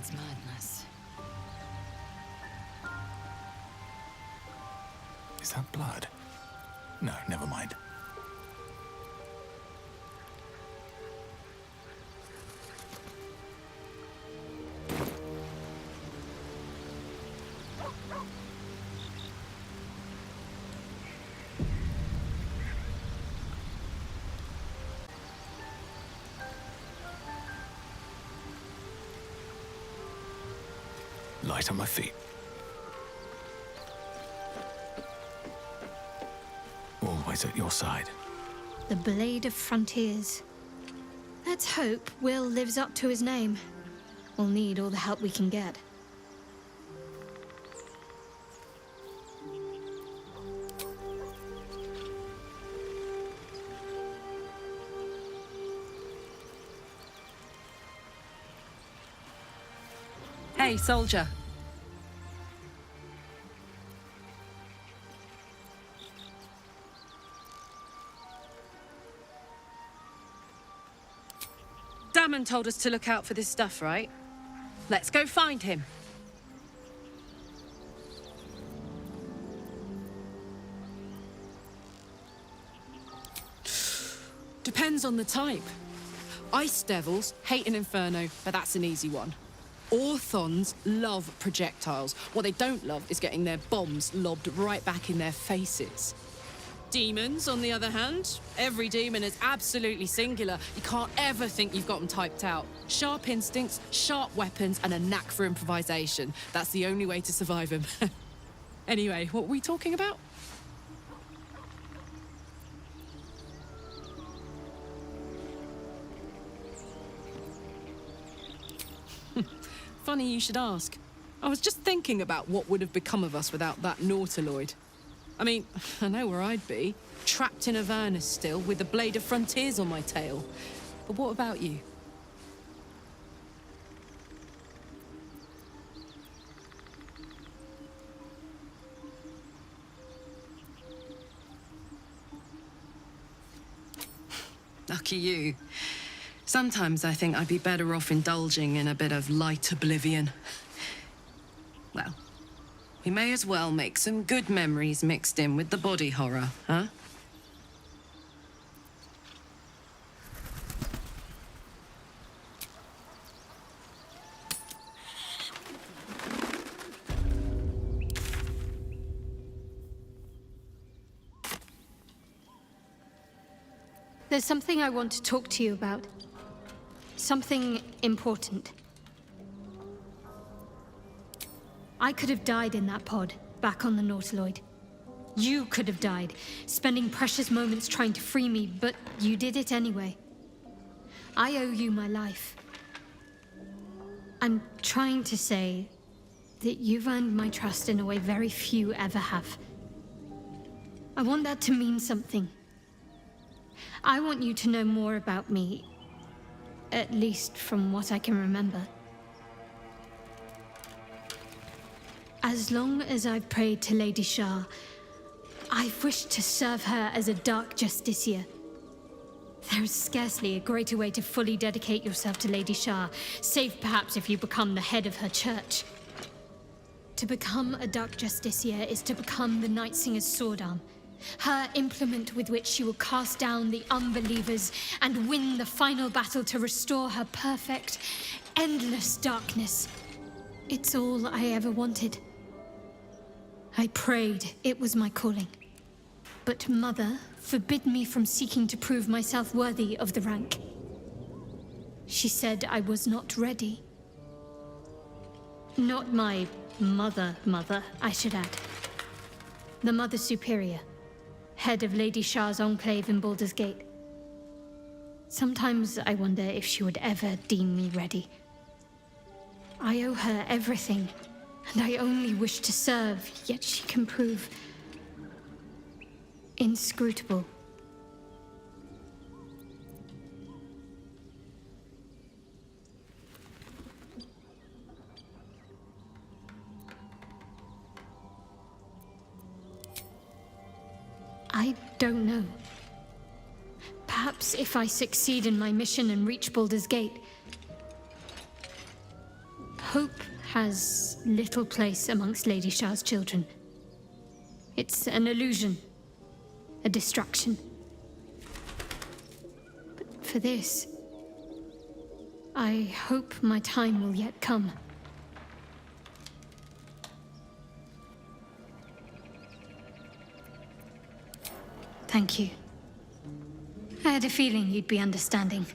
It's madness. Is that blood? No, never mind. Light on my feet. Always at your side. The Blade of Frontiers. Let's hope Will lives up to his name. We'll need all the help we can get. Hey, soldier. Damon told us to look out for this stuff, right? Let's go find him. Depends on the type. Ice devils hate an inferno, but that's an easy one. Orthons love projectiles. What they don't love is getting their bombs lobbed right back in their faces. Demons, on the other hand, every demon is absolutely singular. You can't ever think you've got them typed out. Sharp instincts, sharp weapons, and a knack for improvisation. That's the only way to survive them. Anyway, what were we talking about? Funny you should ask. I was just thinking about what would have become of us without that Nautiloid. I mean, I know where I'd be. Trapped in Avernus still, with the Blade of Frontiers on my tail. But what about you? Lucky you. Sometimes I think I'd be better off indulging in a bit of light oblivion. Well, we may as well make some good memories mixed in with the body horror, huh? There's something I want to talk to you about. Something important. I could have died in that pod, back on the Nautiloid. You could have died, spending precious moments trying to free me, but you did it anyway. I owe you my life. I'm trying to say that you've earned my trust in a way very few ever have. I want that to mean something. I want you to know more about me, at least from what I can remember. As long as I've prayed to Lady Shah, I've wished to serve her as a Dark Justiciar. There is scarcely a greater way to fully dedicate yourself to Lady Shah, save perhaps if you become the head of her church. To become a Dark Justiciar is to become the Night Singer's sword arm, her implement with which she will cast down the unbelievers and win the final battle to restore her perfect, endless darkness. It's all I ever wanted. I prayed it was my calling. But Mother forbid me from seeking to prove myself worthy of the rank. She said I was not ready. Not my mother, I should add. The Mother Superior, head of Lady Shah's enclave in Baldur's Gate. Sometimes I wonder if she would ever deem me ready. I owe her everything, and I only wish to serve, yet she can prove inscrutable. I don't know. Perhaps if I succeed in my mission and reach Baldur's Gate, Hope has little place amongst Lady Shah's children. It's an illusion, a distraction. But for this, I hope my time will yet come. Thank you. I had a feeling you'd be understanding.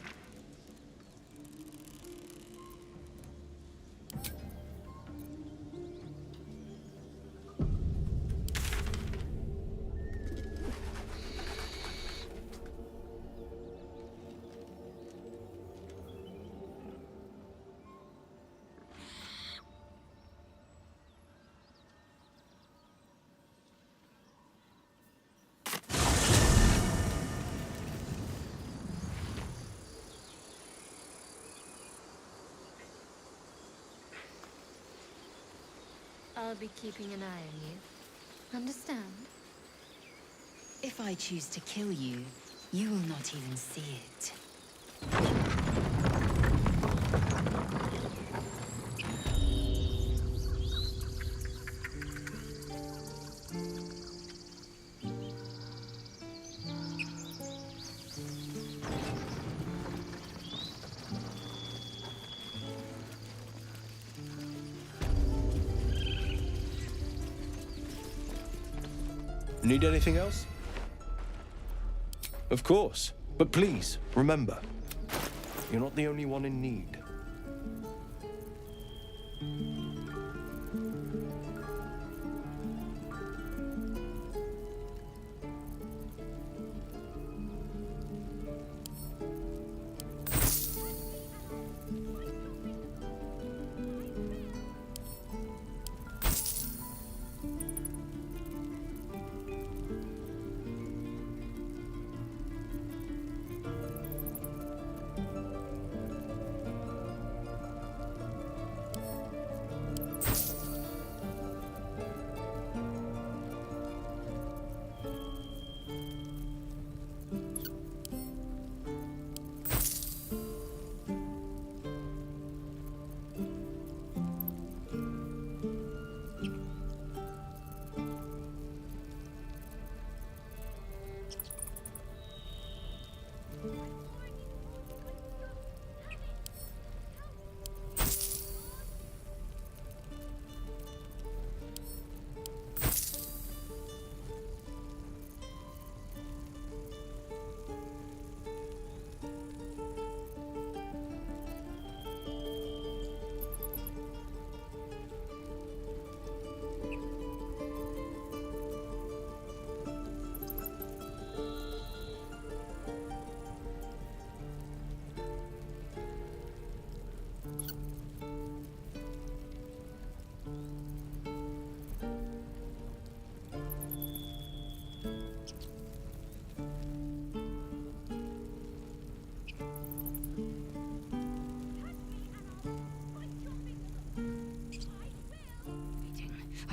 I'll be keeping an eye on you. Understand? If I choose to kill you, you will not even see it. Need anything else? Of course. But please, remember, you're not the only one in need.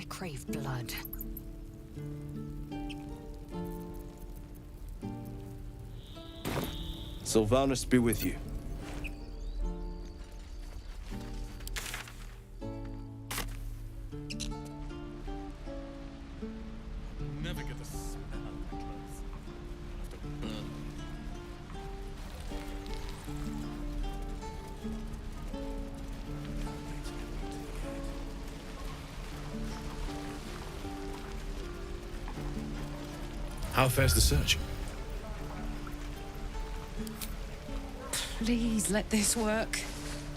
Crave blood. Sylvanus be with you. Never get the smell of my clothes. I have to burn them. How fares the search? Please let this work.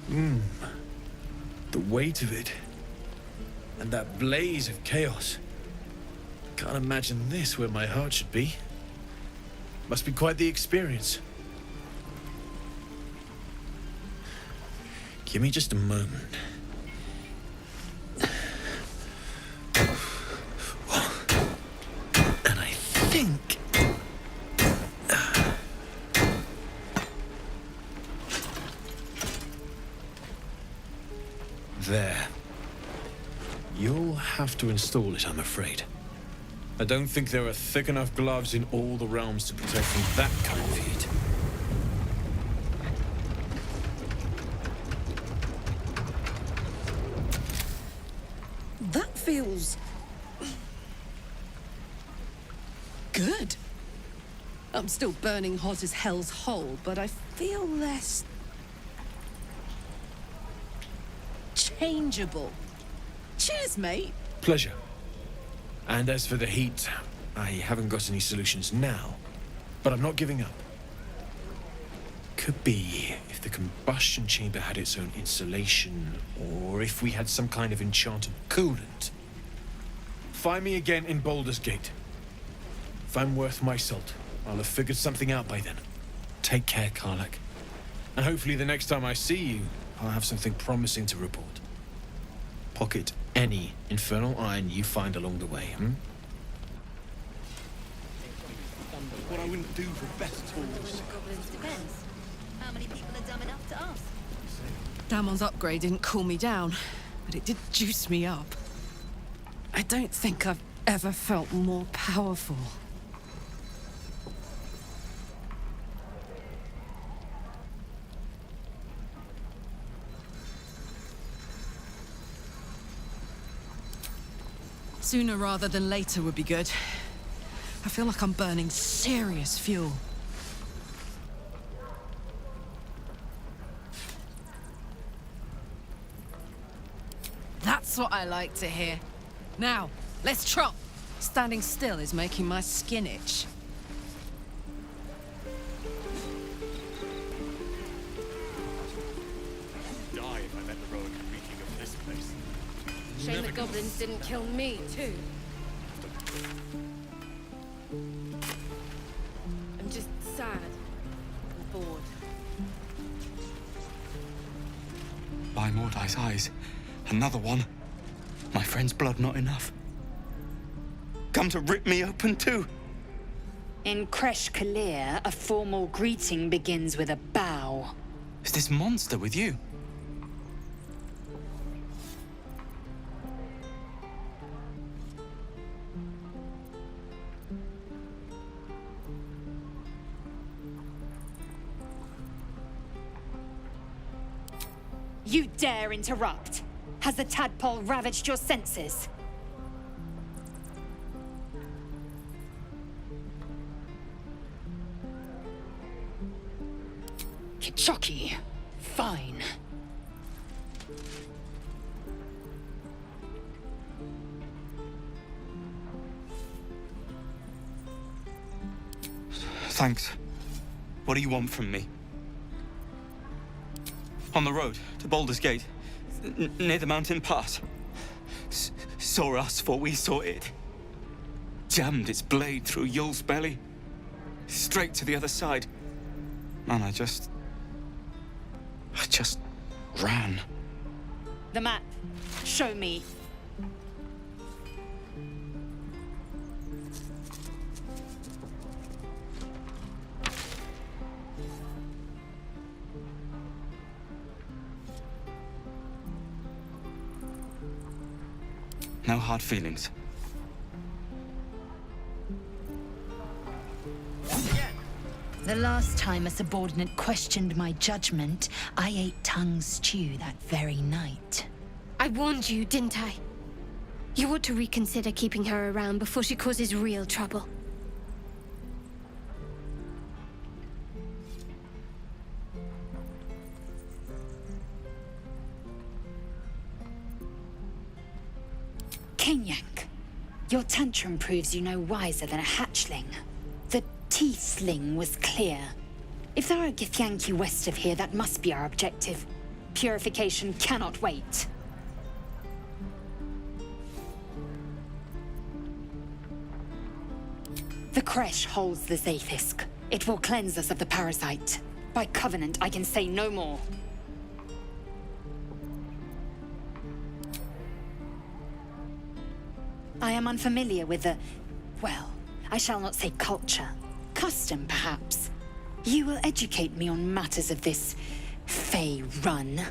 The weight of it. And that blaze of chaos. Can't imagine this where my heart should be. Must be quite the experience. Give me just a moment. And I think... There. You'll have to install it, I'm afraid. I don't think there are thick enough gloves in all the realms to protect from that kind of heat. feels... good. I'm still burning hot as hell's hole, but I feel less... changeable. Cheers, mate. Pleasure. And as for the heat, I haven't got any solutions now, but I'm not giving up. Could be if the combustion chamber had its own insulation, or if we had some kind of enchanted coolant. Find me again in Baldur's Gate. If I'm worth my salt, I'll have figured something out by then. Take care, Karlach. And hopefully the next time I see you, I'll have something promising to report. Pocket any infernal iron you find along the way, What I wouldn't do for better tools. How many people are dumb enough to ask? Damon's upgrade didn't cool me down, but it did juice me up. I don't think I've ever felt more powerful. Sooner rather than later would be good. I feel like I'm burning serious fuel. That's what I like to hear. Now, let's trot. Standing still is making my skin itch. Die if I met the road reeking of this place. Shame the goblins didn't kill me, too. I'm just sad and bored. By Mordai's eyes, another one. My friend's blood not enough. Come to rip me open too. In Kresh Kalir, a formal greeting begins with a bow. Is this monster with you? You dare interrupt? Has the tadpole ravaged your senses? Kichoki. Fine. Thanks. What do you want from me? On the road to Baldur's Gate, near the mountain pass. Saw us, for we saw it. Jammed its blade through Yul's belly. Straight to the other side. And I just ran. The map. Show me. No hard feelings. The last time a subordinate questioned my judgment, I ate tongue stew that very night. I warned you, didn't I? You ought to reconsider keeping her around before she causes real trouble. Kenyak, your tantrum proves you no wiser than a hatchling. The tiefling was clear. If there are Githyanki west of here, that must be our objective. Purification cannot wait. The Kresh holds the Zaithisk. It will cleanse us of the parasite. By covenant, I can say no more. I am unfamiliar with the... well, I shall not say culture. Custom, perhaps. You will educate me on matters of this... Faerûn.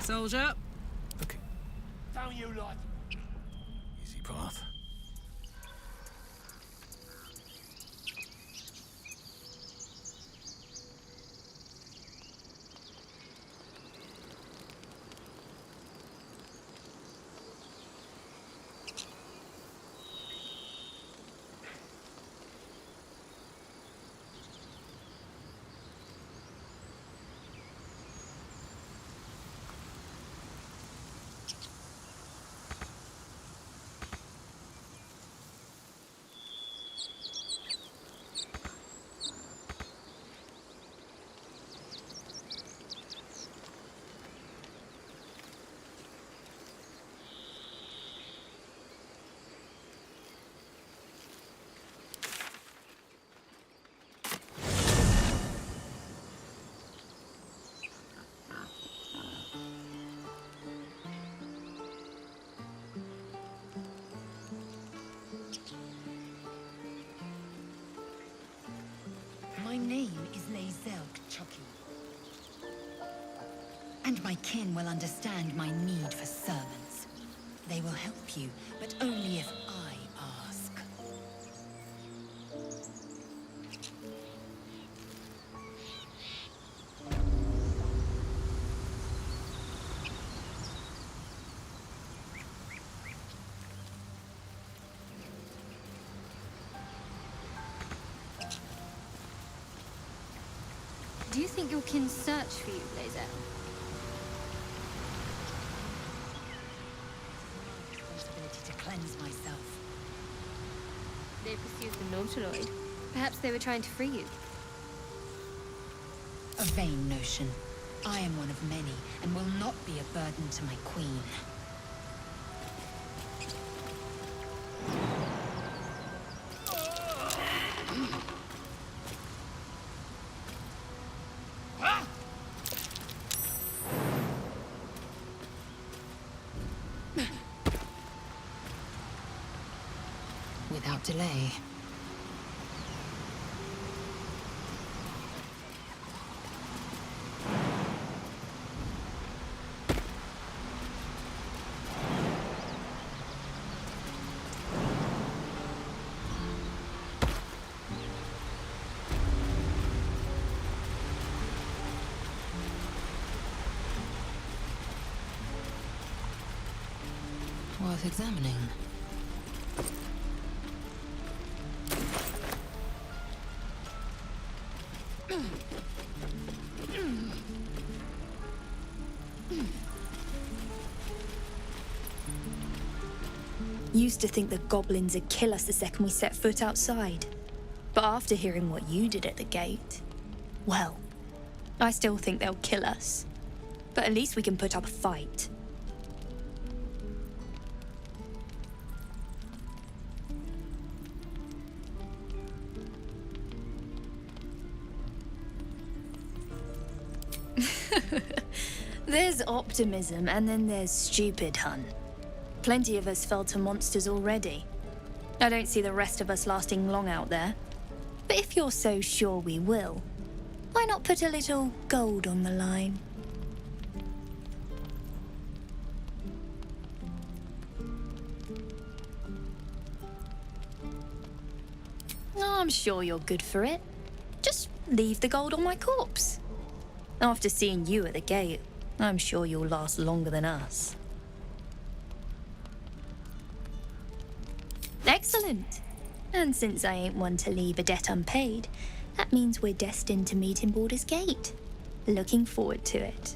Soldier. Okay. Down you lot. Easy path. My name is Lazelk Chucky. And my kin will understand my need for servants. They will help you, but only if I ask. Do you think your kin search for you, Lazel? Responsibility to cleanse myself. They pursued the Nautiloid. Perhaps they were trying to free you. A vain notion. I am one of many, and will not be a burden to my queen. Without delay. Worth examining. Used to think the goblins would kill us the second we set foot outside. But after hearing what you did at the gate, well, I still think they'll kill us. But at least we can put up a fight. There's optimism, and then there's stupid, hun. Plenty of us fell to monsters already. I don't see the rest of us lasting long out there. But if you're so sure we will, why not put a little gold on the line? I'm sure you're good for it. Just leave the gold on my corpse. After seeing you at the gate, I'm sure you'll last longer than us. Excellent. And since I ain't one to leave a debt unpaid, that means we're destined to meet in Baldur's Gate. Looking forward to it.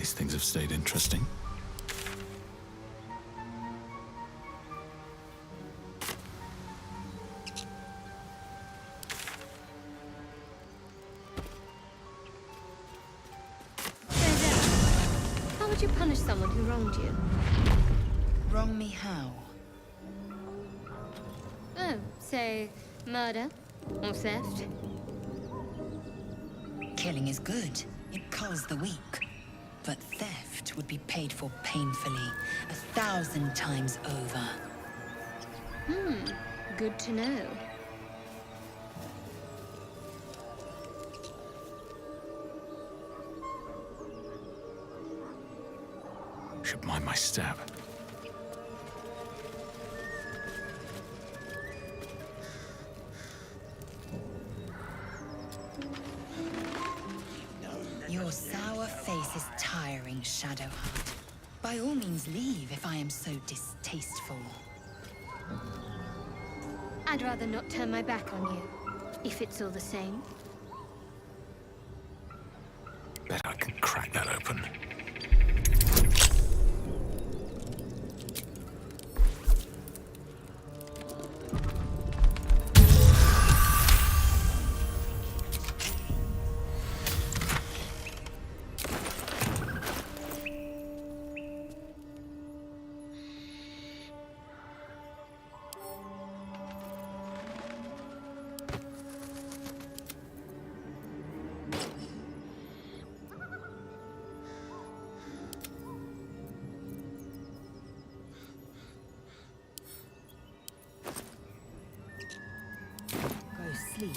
least things have stayed interesting. How would you punish someone who wronged you? Wrong me how? Oh, say, murder or theft? Killing is good. It culls the weak. But theft would be paid for painfully, 1,000 times over. Good to know. Should mind my stab. Your sour face is tiring, Shadowheart. By all means leave if I am so distasteful. I'd rather not turn my back on you, if it's all the same. Bet I can crack that open. Sleep.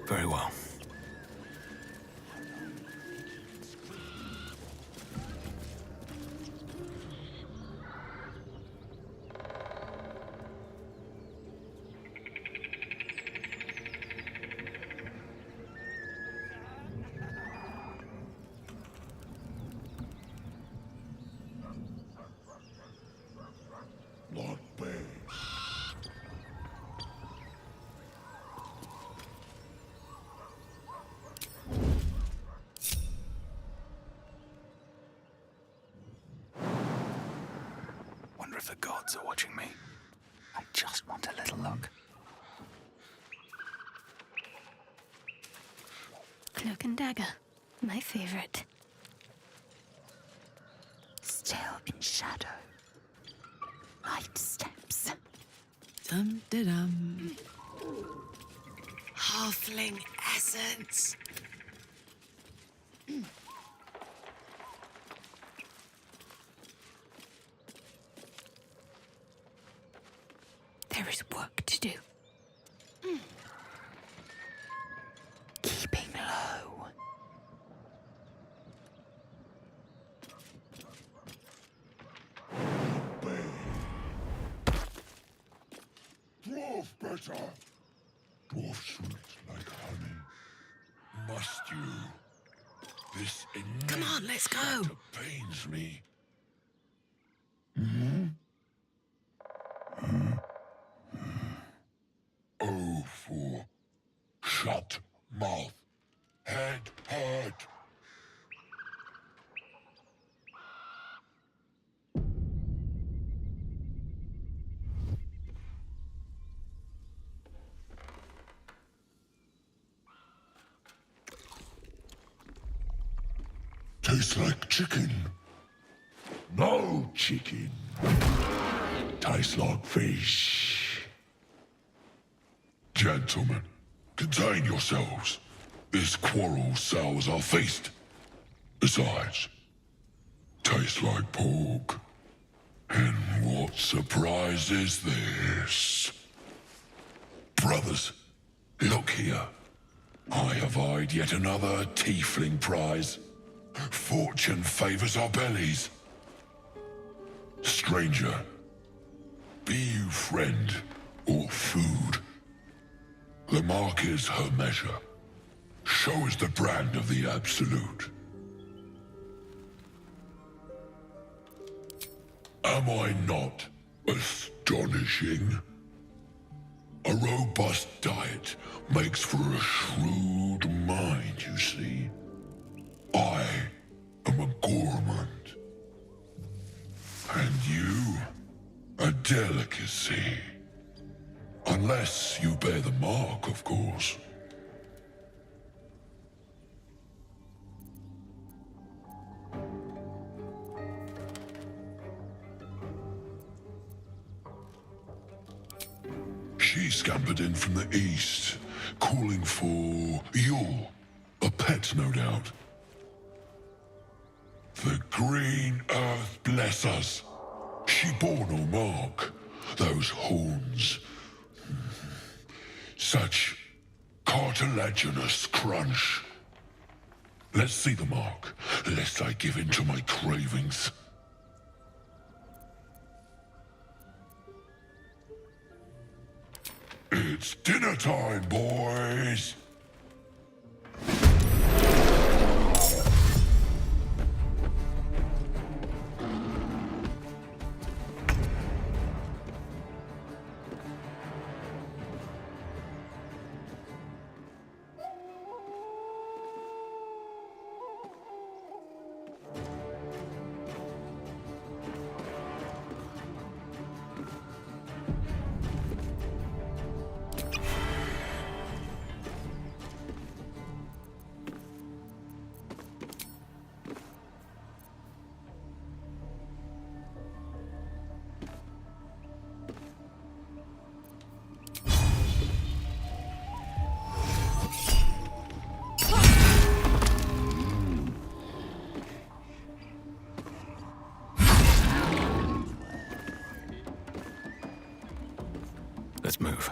Very well. Wonder if the gods are watching me. I just want a little look. Cloak and dagger, my favorite. Still in shadow. Light steps. Dum-de-dum. Halfling essence. There is work to do. Keeping low. Dwarf better. Dwarf sweet like honey. Must you? This Come on, let's go. Pains me. Oh, for shut mouth, head hurt. Tastes like chicken. No chicken. Tastes like fish. Gentlemen, contain yourselves. This quarrel sours our feast. Besides, tastes like pork. And what surprise is this? Brothers, Look here. I have eyed yet another tiefling prize. Fortune favors our bellies. Stranger, be you friend or food. The mark is her measure. Show us the brand of the absolute. Am I not astonishing? A robust diet makes for a shrewd mind, you see. I am a gourmand. And you, a delicacy. Unless you bear the mark, of course. She scampered in from the east, calling for Yule, a pet, no doubt. The green earth bless us. She bore no mark. Those horns. Such cartilaginous crunch. Let's see the mark, lest I give in to my cravings. It's dinner time, boys! Let's move.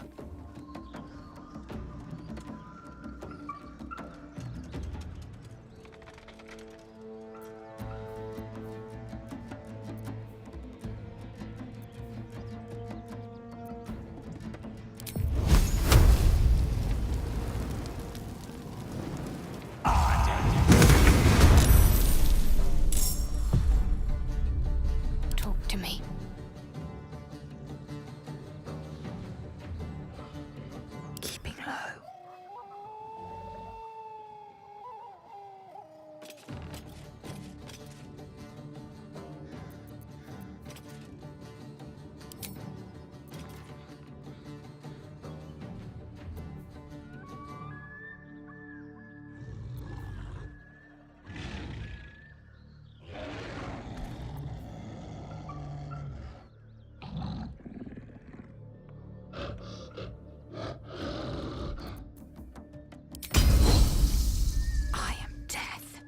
Talk to me. Keeping low. I am death.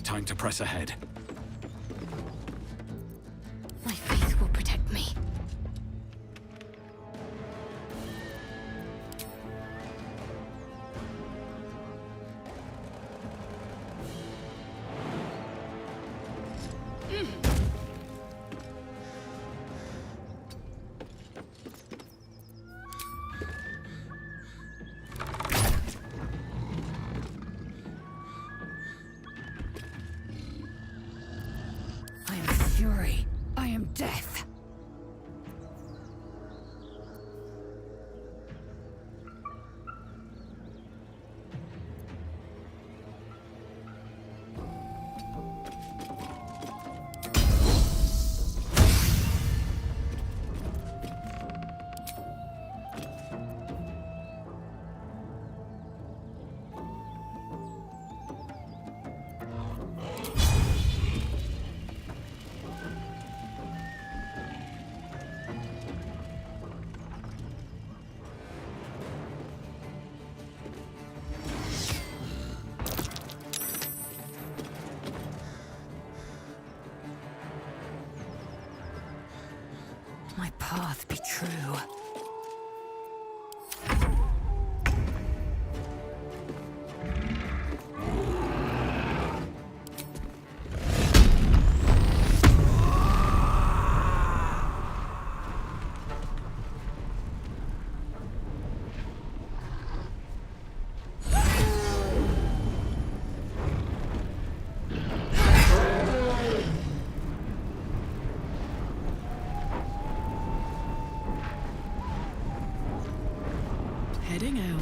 Time to press ahead. My faith will protect me. My path be true. Heading out.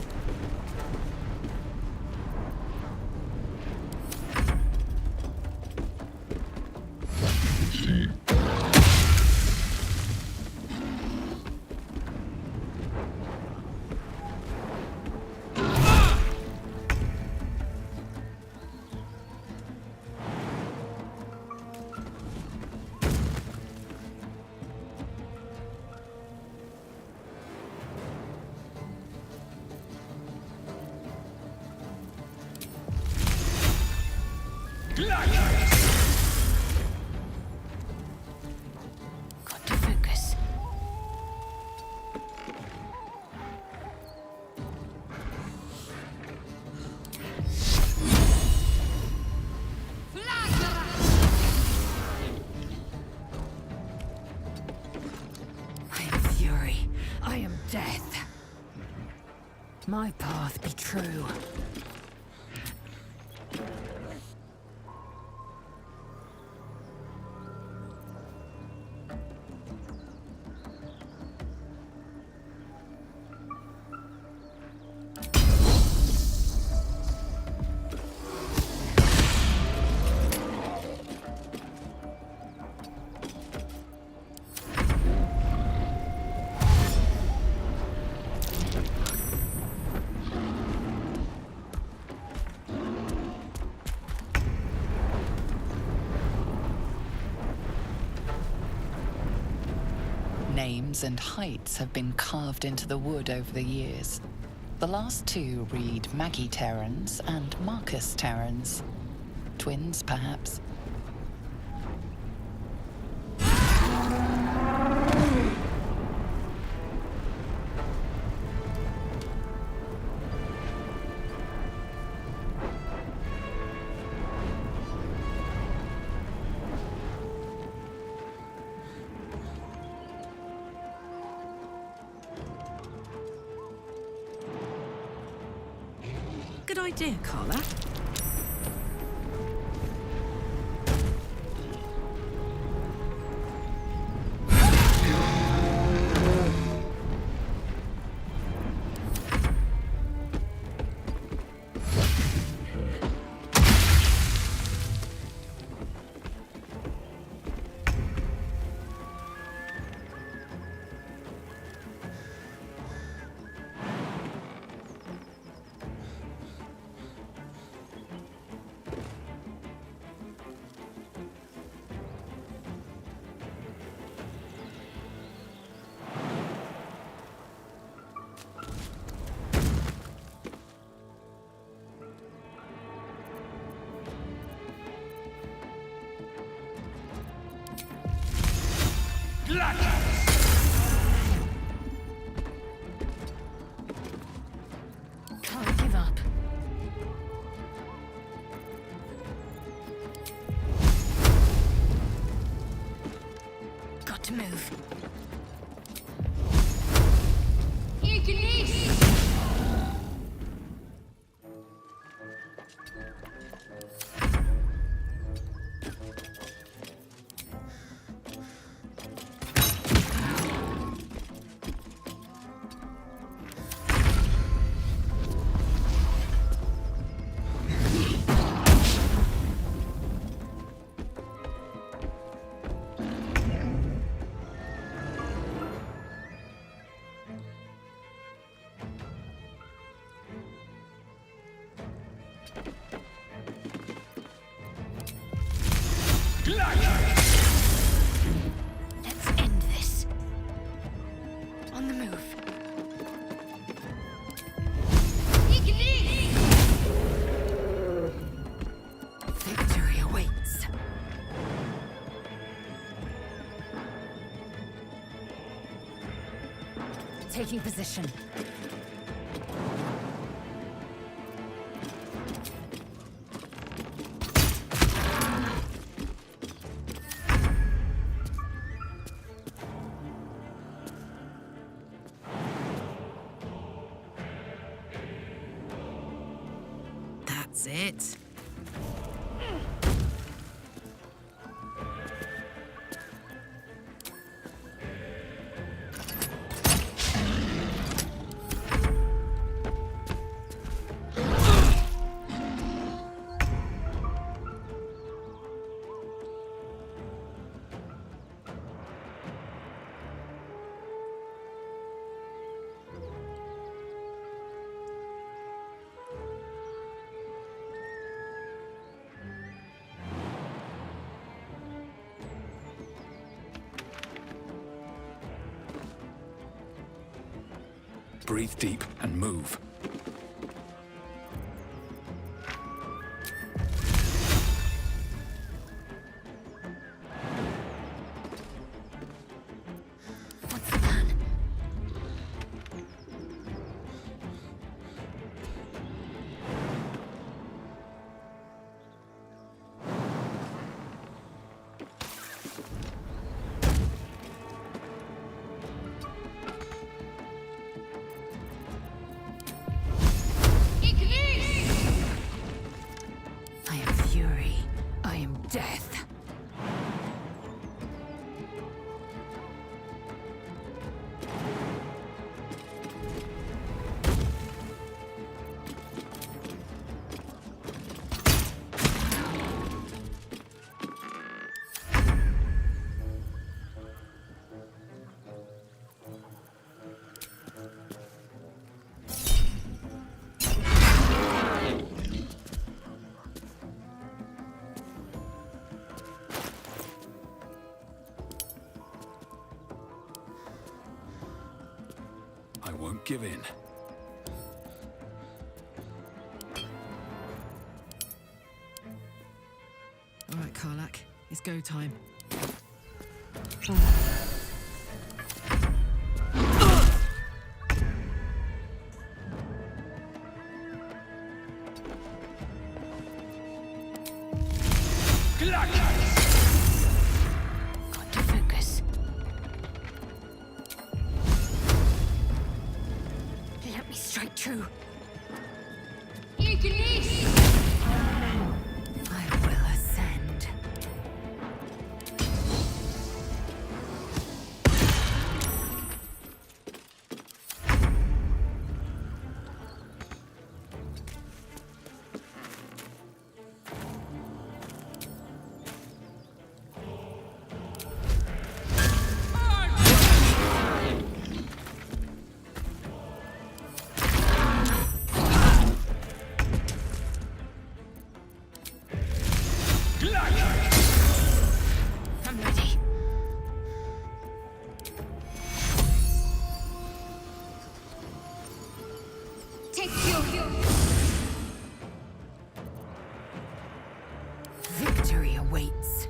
Got to focus. I am fury. I am death. My path be true. Names and heights have been carved into the wood over the years. The last two read Maggie Terrans and Marcus Terrans. Twins, perhaps. Good idea, Carla. Can't give up. Got to move. Taking position. That's it. Breathe deep and move. What's the plan? I am fury. I am death. I won't give in. All right, Karlak. It's go time. Got to focus. Let me strike true. I will ascend. I'm ready. Take your victory awaits.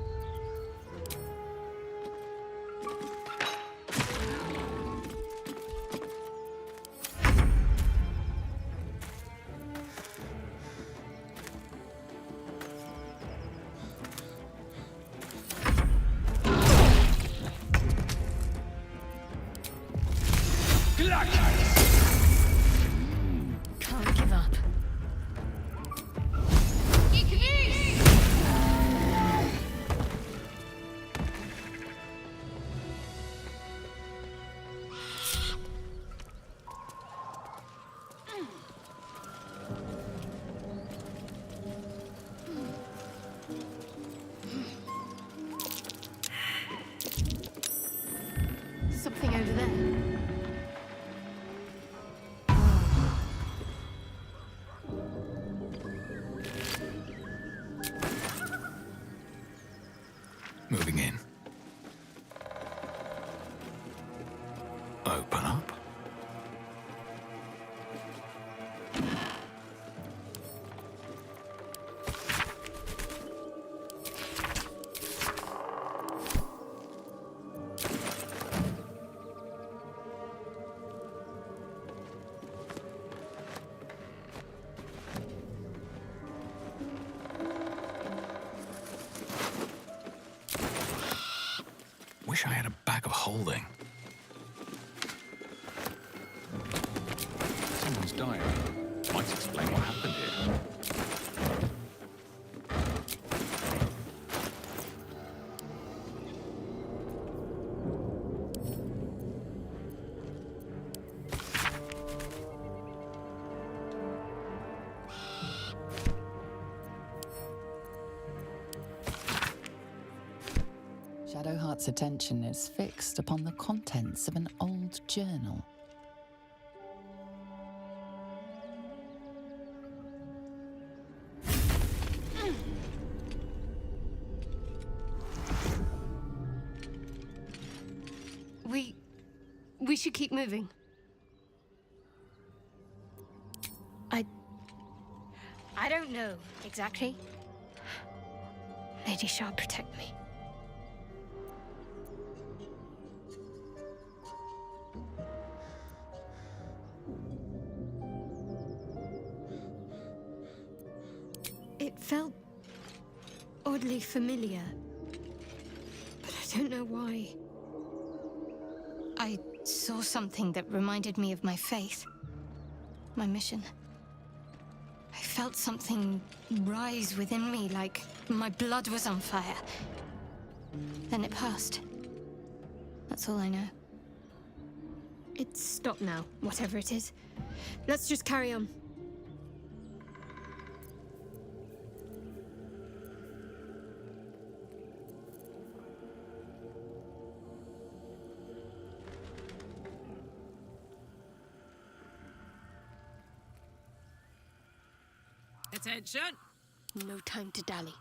Can't give up. Wish I had a bag of holding. Someone's diary. Might explain what happened here. Shadowheart's attention is fixed upon the contents of an old journal. We should keep moving. I don't know exactly. Lady Shah, protect me. It felt oddly familiar, but I don't know why. I saw something that reminded me of my faith, my mission. I felt something rise within me, like my blood was on fire. Then it passed. That's all I know. It's stopped now, whatever it is. Let's just carry on. Attention! No time to dally.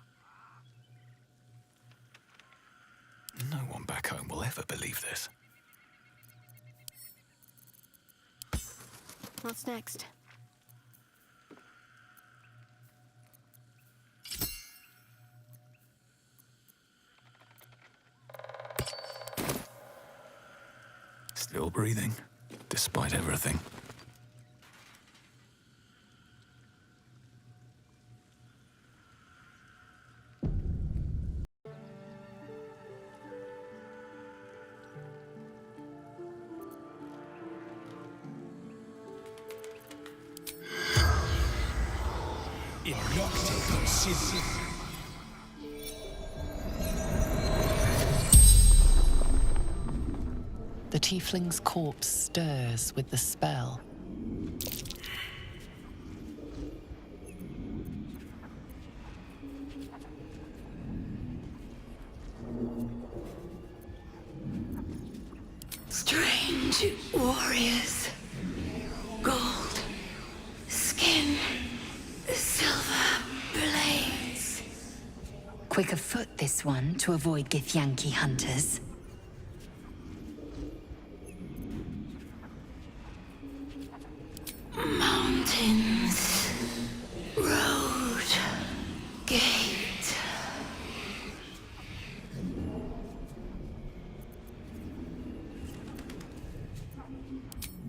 No one back home will ever believe this. What's next? Still breathing, despite everything. The tiefling's corpse stirs with the spell. Strange warriors. Gold skin. Silver blades. Quick of foot, this one, to avoid Githyanki hunters. Mountains. Road. Gate.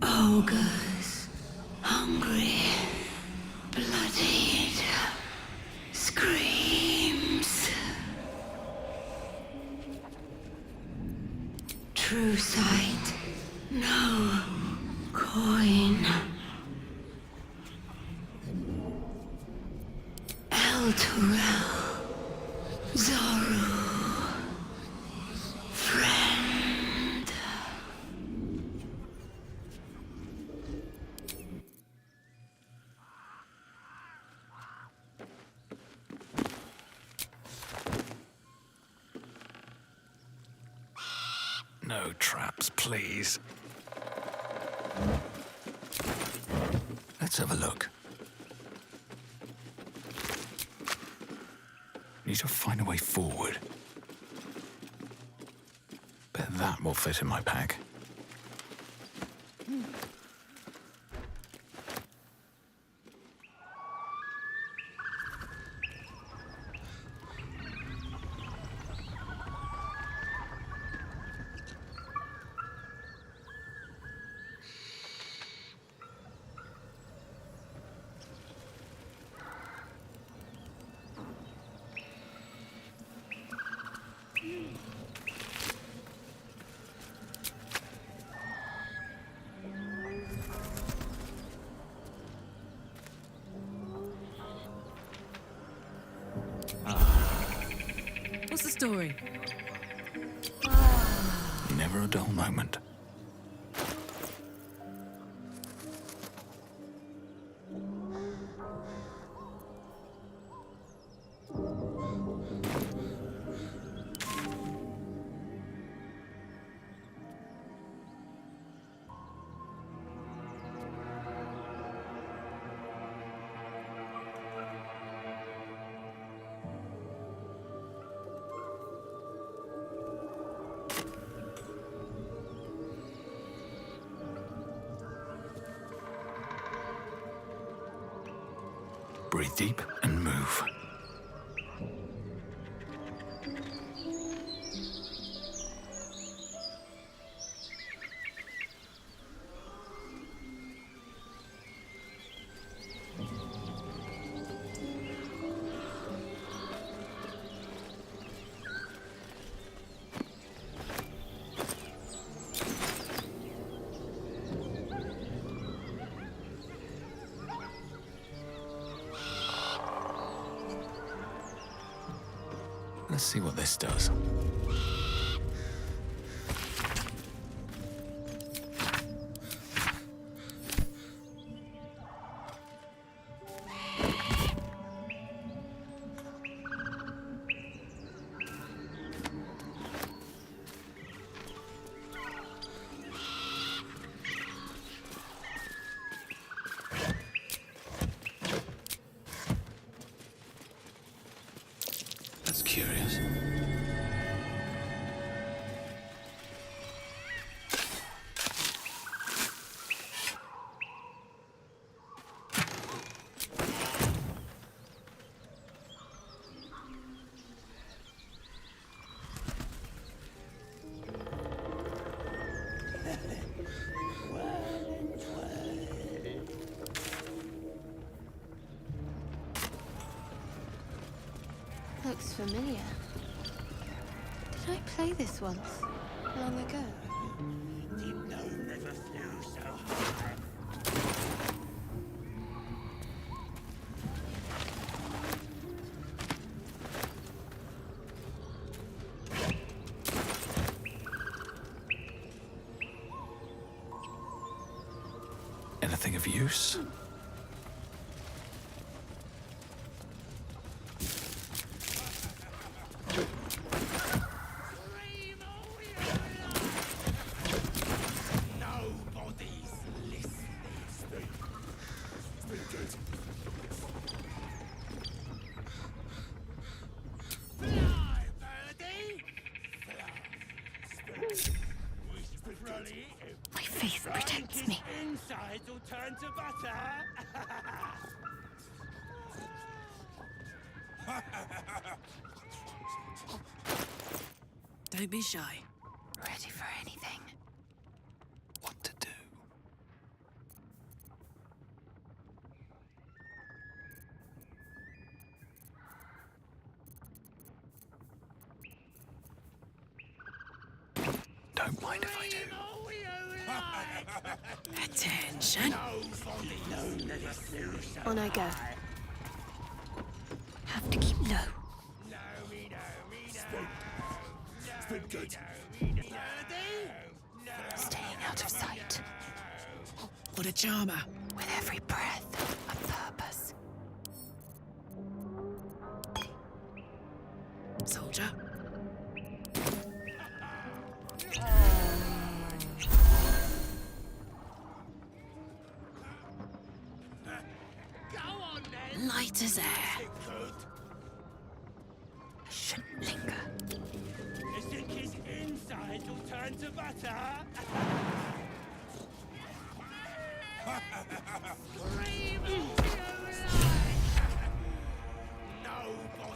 Ogres. Hungry. Bloodied. Screams. True sight. No coin. El Turel. Zoru. Friend. No traps, please. Let's have a look. Need to find a way forward. Bet that will fit in my pack. What's the story? Never a dull moment. Breathe deep and move. Let's see what this does. That's curious. Looks familiar. Did I play this once? Long ago? Anything of use? My faith protects me. Insides will turn to butter. Don't be shy. Ready for anything. What to do? Don't mind if I do. Attention. On I go. Have to keep low. Staying out of sight. What a charmer. With every breath, a purpose. Soldier. Light as air. Shouldn't linger. You think his insides will turn to butter?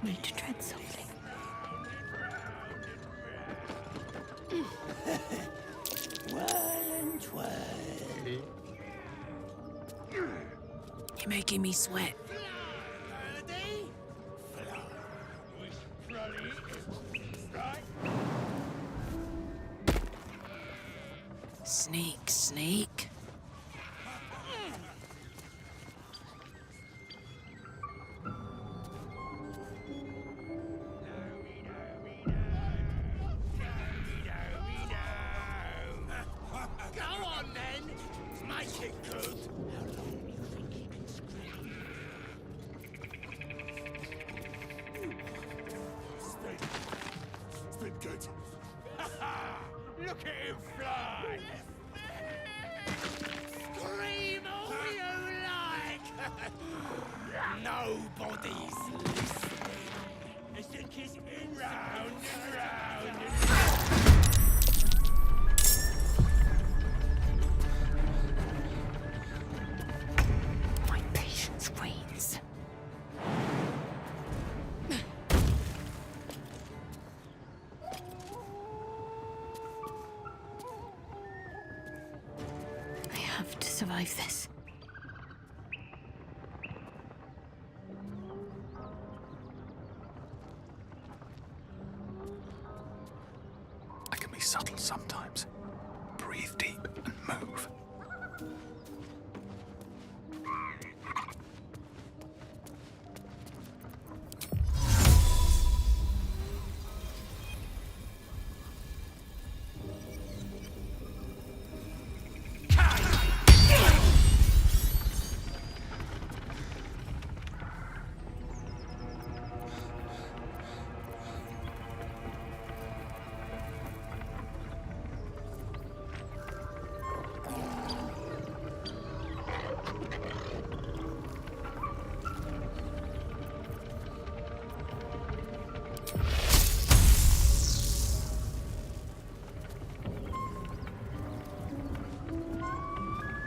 Need to tread softly. You're making me sweat. Sneak, sneak. truth. How long do you think he can scream? It's been good. Look at him fly! Scream all you like! Nobody's listening. They think he's in round and round and round. My patience wanes. I have to survive this. I can be subtle sometimes. Breathe deep and move.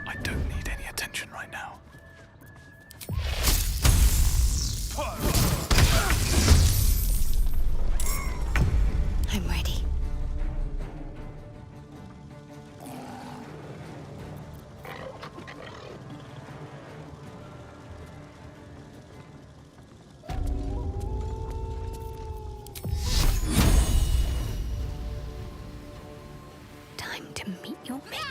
I don't need any attention right now. I'm ready. Time to meet your maker.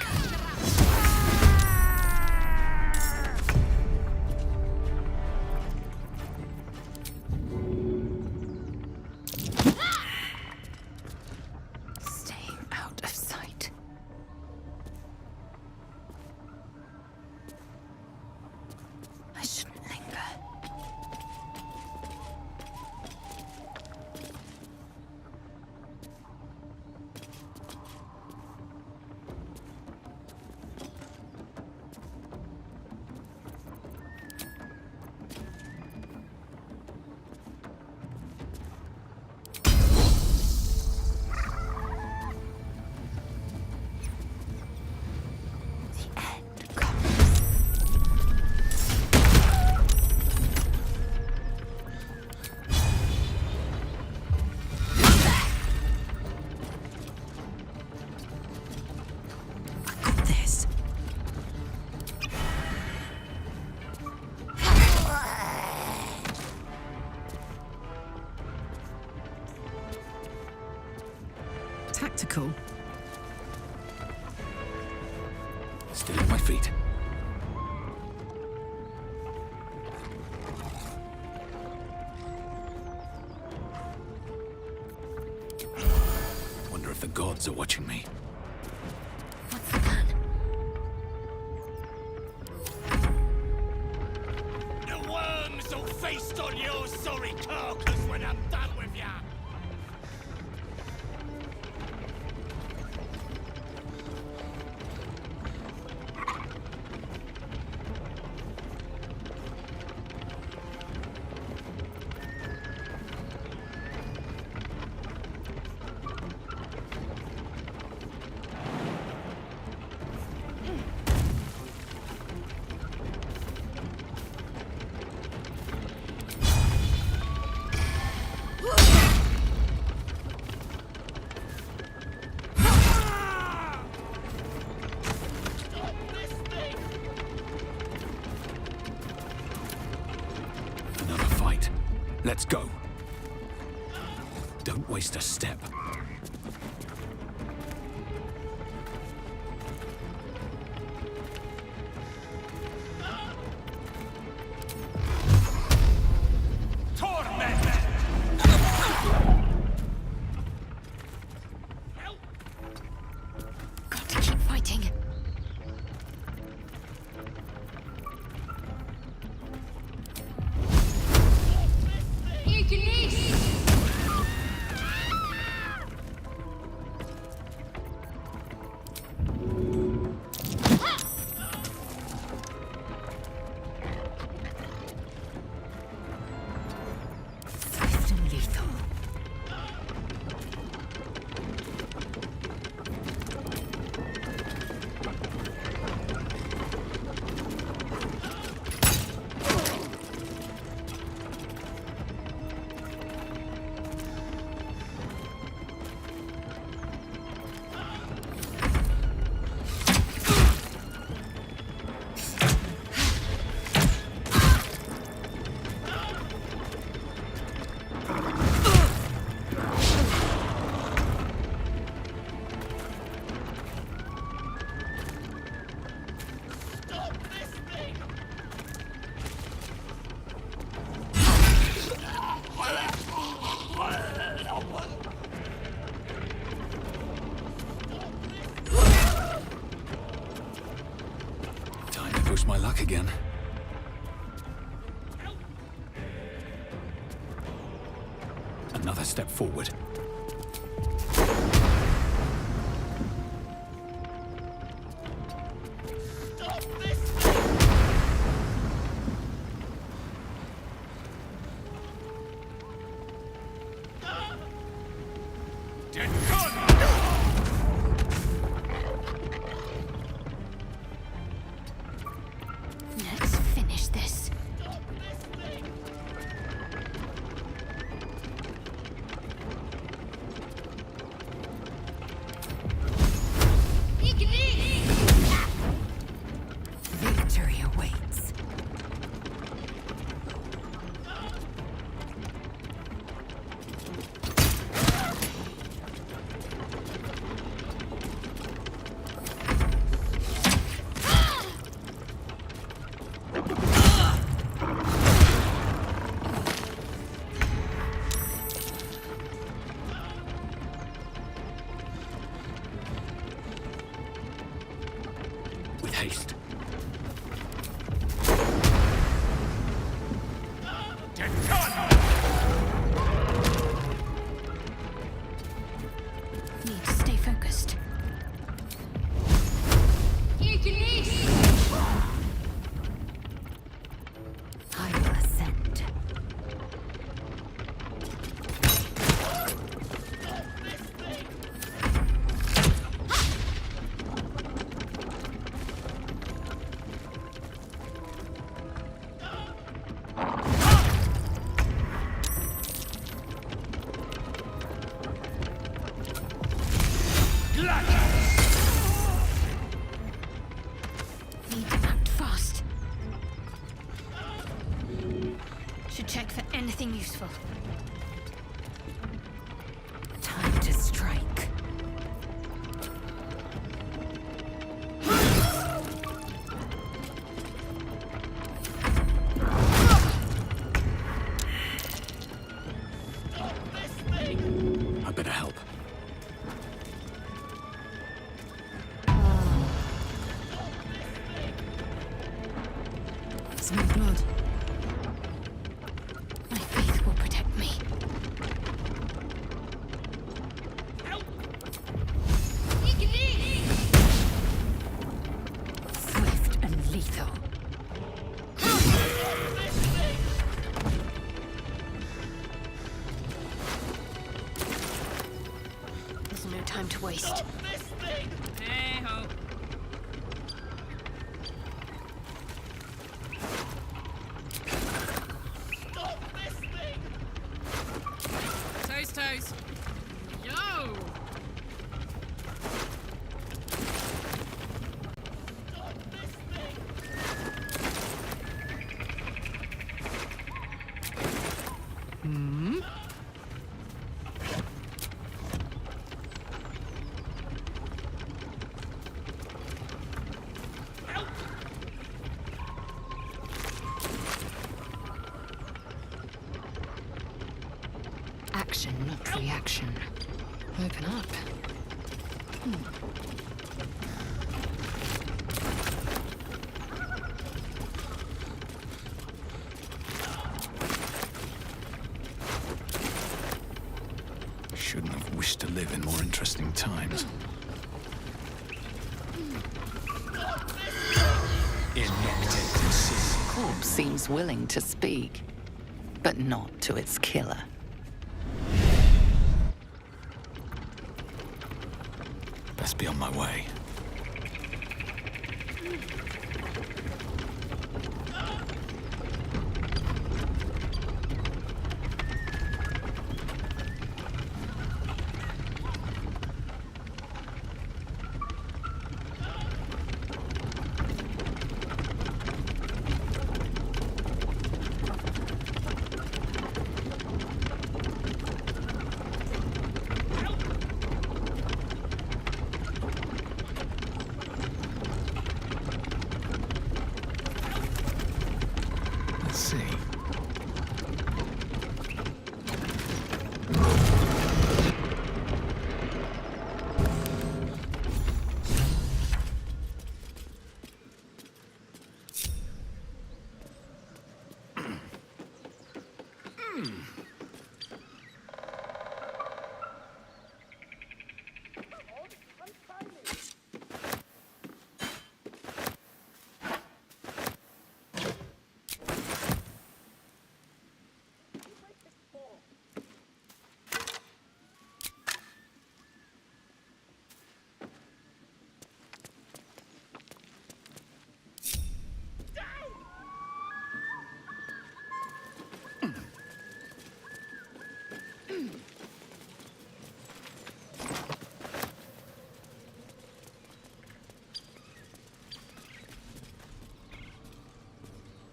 Staying out of sight. I shouldn't linger. The end comes. I got this. Tactical. Still at my feet. Wonder if the gods are watching me. What's the plan? The worms will feast on your sorry carcass when I'm done with ya! Another fight. Let's go. Don't waste a step. Got to keep fighting. again. Another step forward. Let's finish this. Victory awaits. With haste. Need to stay focused. I will ascend. Need to act fast. Should check for anything useful. Time to strike. I better help. Smell blood. My faith will protect me. Swift and lethal. There's no time to waste. Hey ho. Toes, toes. Yo! Hmm? Action, not reaction. Open up. Shouldn't have wished to live in more interesting times. Corpse seems willing to speak, but not to its killer. Best be on my way.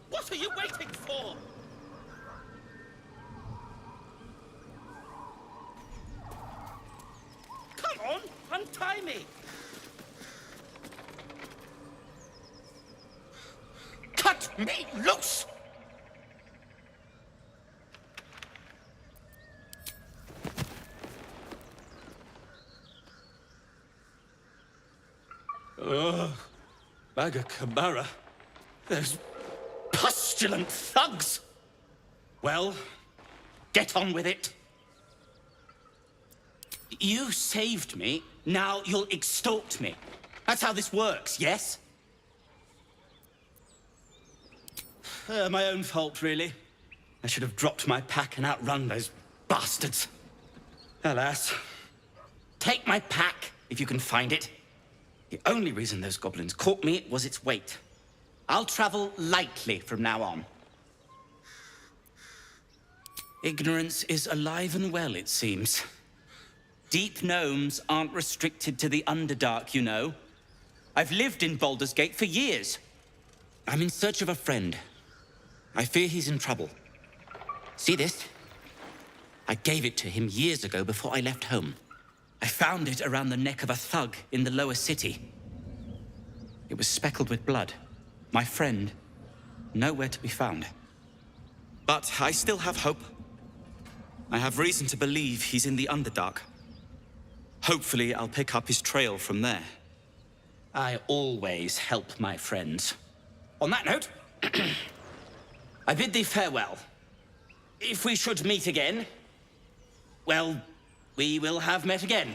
What are you waiting for? Come on, untie me! Cut me loose! Ugh, Baga Kamara. There's pestilent thugs! Well, get on with it. You saved me, now you'll extort me. That's how this works, yes? My own fault, really. I should have dropped my pack and outrun those bastards. Alas. Take my pack, if you can find it. The only reason those goblins caught me was its weight. I'll travel lightly from now on. Ignorance is alive and well, it seems. Deep gnomes aren't restricted to the Underdark, you know. I've lived in Baldur's Gate for years. I'm in search of a friend. I fear he's in trouble. See this? I gave it to him years ago before I left home. I found it around the neck of a thug in the lower city. It was speckled with blood. My friend, nowhere to be found. But I still have hope. I have reason to believe he's in the Underdark. Hopefully, I'll pick up his trail from there. I always help my friends. On that note, I bid thee farewell. If we should meet again, well, we will have met again.